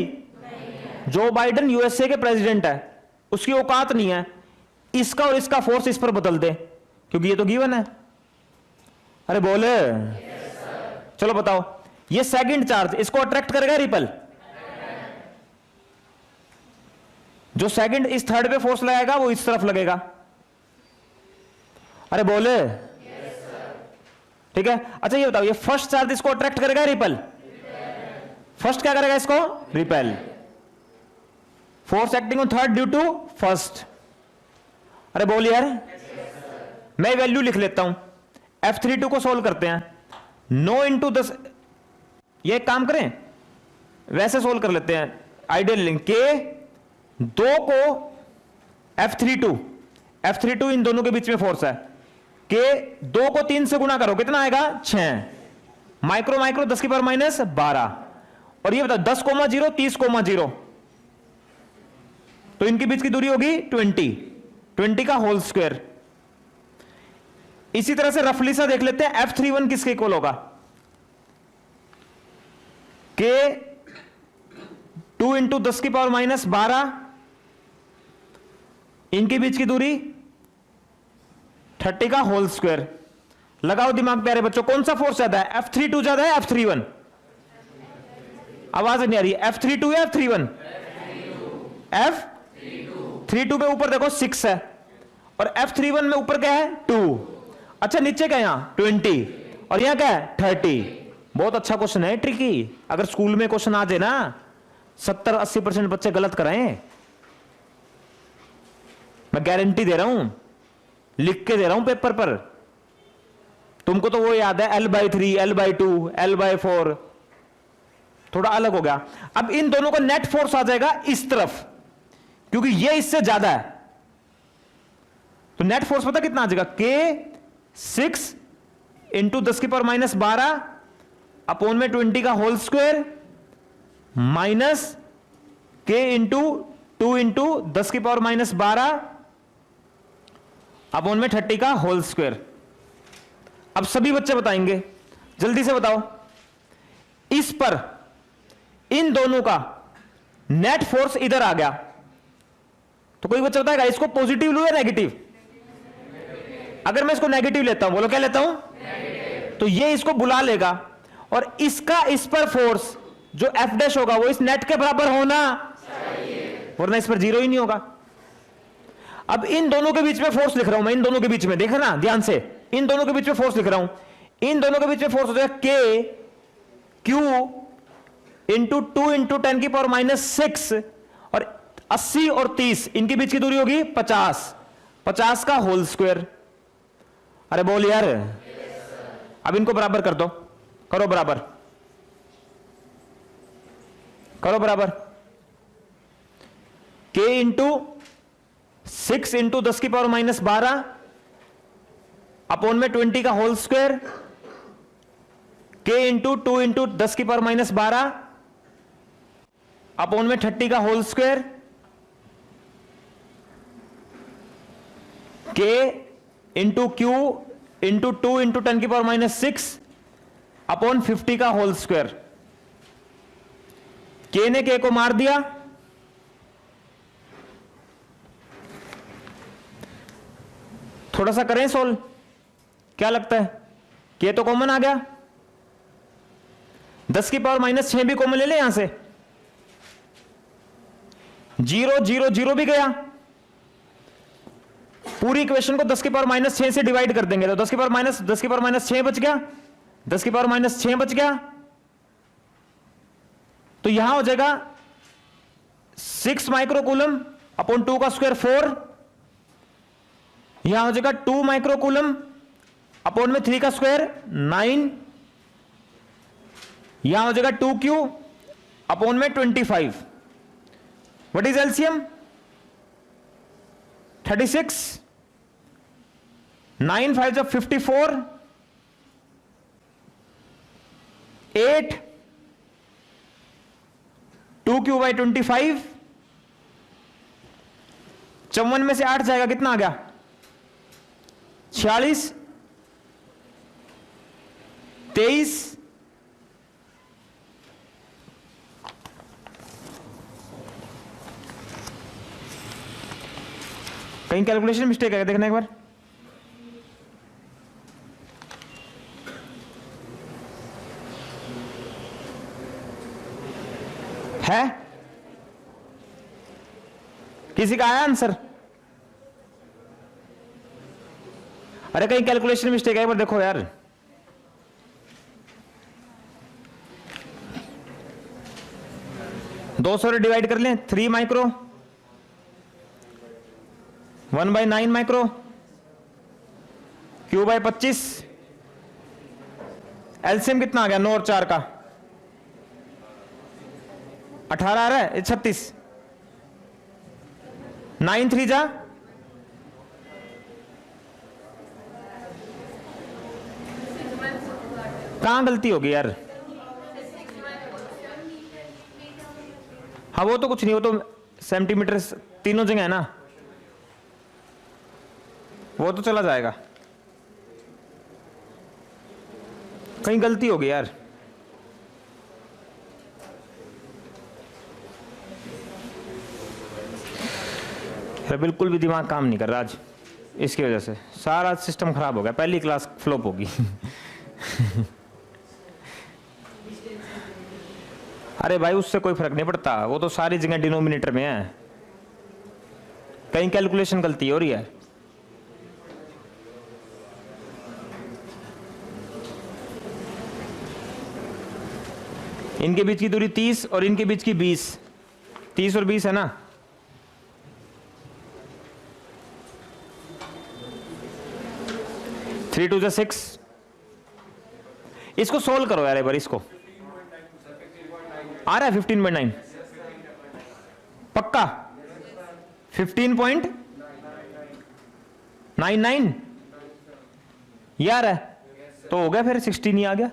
जो बाइडेन यूएसए के प्रेसिडेंट है, उसकी औकात नहीं है इसका और इसका फोर्स इस पर बदल दे, क्योंकि ये तो गिवन है। अरे बोले चलो बताओ, ये सेकंड चार्ज इसको अट्रैक्ट करेगा रिपल? जो सेकंड इस थर्ड पे फोर्स लगाएगा वो इस तरफ लगेगा। अरे बोले ठीक है। अच्छा ये बताओ, ये फर्स्ट चार्ज इसको अट्रैक्ट करेगा रिपेल? फर्स्ट क्या करेगा इसको? Repel. Force acting on third due to first. अरे बोल यार, मैं वैल्यू लिख लेता हूं, F32 को सोल्व करते हैं। 9 इंटू 10, ये काम करें वैसे सोल्व कर लेते हैं आइडियल लिंक के 2 को F32 इन दोनों के बीच में फोर्स है के 2 को 3 से गुणा करो कितना आएगा? 6 माइक्रो 10 की पावर -12। और ये बताओ 10,0 30,0 तो इनके बीच की दूरी होगी 20 का होल स्क्वायर। इसी तरह से रफली सा देख लेते हैं F31 किसके इक्वल होगा, के 2 इंटू 10 की पावर माइनस 12, इनके बीच की दूरी 30 का होल स्क्वायर। लगाओ दिमाग प्यारे बच्चों, कौन सा फोर्स ज्यादा है, F32 ज्यादा है F31? आवाज नहीं आ रही है, F32 या F31? F32 पे ऊपर देखो 6 है और F31 में ऊपर क्या है 2। अच्छा नीचे क्या है यहां 20 और यहां क्या है 30। बहुत अच्छा क्वेश्चन है, ट्रिकी। अगर स्कूल में क्वेश्चन आ जाए ना 70-80% बच्चे गलत कराएं, मैं गारंटी दे रहा हूं, लिख के दे रहा हूं पेपर पर। तुमको तो वो याद है L/3, L/2, L/4, थोड़ा अलग हो गया। अब इन दोनों का नेट फोर्स आ जाएगा इस तरफ, क्योंकि ये इससे ज्यादा है, तो नेट फोर्स पता कितना आ जाएगा, K 6 इंटू 10 की पावर माइनस 12 अपॉन में 20 का whole square minus K into 2 into 10 की पावर माइनस 12 अपॉन में 30 का होल स्क्वायर। अब सभी बच्चे बताएंगे, जल्दी से बताओ, इस पर इन दोनों का नेट फोर्स इधर आ गया, तो कोई बच्चा बताएगा इसको पॉजिटिव लूं या नेगेटिव? अगर मैं इसको नेगेटिव लेता हूं, बोलो क्या लेता हूं, तो ये इसको बुला लेगा और इसका इस पर फोर्स जो F डैश होगा वो इस नेट के बराबर होना चाहिए, वरना इस पर जीरो ही नहीं होगा। अब इन दोनों के बीच में फोर्स लिख रहा हूं मैं, इन दोनों के बीच में देखना ध्यान से, इन दोनों के बीच में फोर्स लिख रहा हूं, इन दोनों के बीच में फोर्स हो जाएगा K Q इंटू 2 इंटू 10 की पावर माइनस 6 और 80 और 30 इनके बीच की दूरी होगी 50 का होल स्क्वायर। अरे बोल यार, अब इनको बराबर कर दो, करो बराबर, करो बराबर। K इंटू 6 इंटू 10 की पावर माइनस 12 अपॉन में 20 का whole square, K into 2 into 10 की पावर माइनस 12 अपॉन में 30 का whole square, K into Q into 2 into 10 की पावर माइनस 6 अपॉन 50 का होल स्क्वायर। K ने K को मार दिया, थोड़ा सा करें सोल्व, क्या लगता है, K तो कॉमन आ गया, 10 की पावर माइनस 6 भी कॉमन ले ले यहां से, 0 0 0 भी गया, पूरी इक्वेशन को 10 की पावर माइनस 6 से डिवाइड कर देंगे तो 10 की पावर माइनस 6 बच गया, 10 की पावर माइनस 6 बच गया, तो यहां हो जाएगा 6 माइक्रोकूलम अपॉन 2 का स्क्वायर 4, यहां हो जाएगा 2 माइक्रोकूलम अपॉन में 3 का स्क्वायर 9, यहां हो जाएगा 2Q अपॉन में 25। व्हाट इज एलसीएम, 36, 9 5 जब 54, 8, 2Q बाई 25, 54 में से 8 जाएगा कितना आ गया 46, 23, कहीं कैलकुलेशन मिस्टेक है देखना एक बार, है किसी का आया आंसर? अरे कहीं कैलकुलेशन मिस्टेक है एक बार देखो यार, दो सौ डिवाइड कर लें, 3 micro 1/9 micro, Q by 25, LCM कितना आ गया 9 और 4 का 18 आ रहा है, 36, 9 3 जा, कहां गलती होगी यार, हाँ वो तो कुछ नहीं, वो तो सेंटीमीटर तीनों जगह है ना, वो तो चला जाएगा। कहीं गलती होगी यार, बिल्कुल भी दिमाग काम नहीं कर रहा आज, इसकी वजह से सारा सिस्टम खराब हो गया, पहली क्लास फ्लॉप होगी। अरे भाई उससे कोई फर्क नहीं पड़ता, वो तो सारी जगह डिनोमिनेटर में है, कहीं कैलकुलेशन गलती हो रही है। इनके बीच की दूरी 30 और इनके बीच की 20, 30 और 20 है ना, थ्री टू 6। इसको सोल्व करो यार एक बार, इसको आ रहा है 15.9 पक्का, 15.99 यार है तो हो गया, फिर 16 ही आ गया,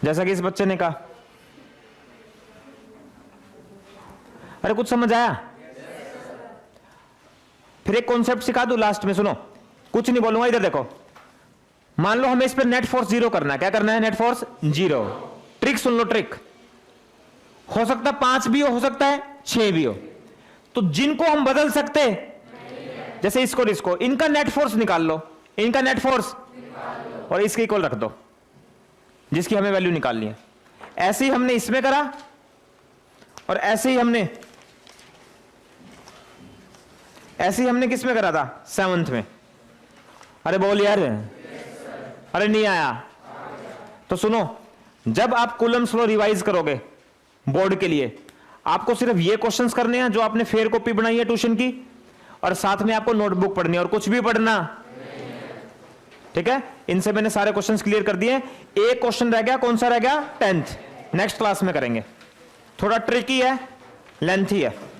जैसा कि इस बच्चे ने कहा। अरे कुछ समझ आया? फिर एक कॉन्सेप्ट सिखा दूं लास्ट में, सुनो, कुछ नहीं बोलूंगा, इधर देखो। मान लो हमें इस पर नेट फोर्स 0 करना है, क्या करना है? Net force 0। ट्रिक सुन लो, ट्रिक हो सकता है 5 भी हो सकता है 6 भी हो, तो जिनको हम बदल सकते, जैसे इसको और इसको, इनका नेट फोर्स निकाल लो, इनका नेट फोर्स और इसके इक्वल रख दो, जिसकी हमें वैल्यू निकालनी है। ऐसे ही हमने इसमें करा और ऐसे ही हमने किस में करा था? 7th में। अरे बोल यार, अरे नहीं आया तो सुनो, जब आप कूलम्स लॉ रिवाइज करोगे बोर्ड के लिए, आपको सिर्फ ये क्वेश्चंस करने हैं जो आपने फेयर कॉपी बनाई है ट्यूशन की, और साथ में आपको नोटबुक पढ़नी है और कुछ भी पढ़ना, ठीक है? इनसे मैंने सारे क्वेश्चंस क्लियर कर दिए। एक क्वेश्चन रह गया, कौन सा रह गया? 10th, नेक्स्ट क्लास में करेंगे, थोड़ा ट्रिकी है, लेंथी है।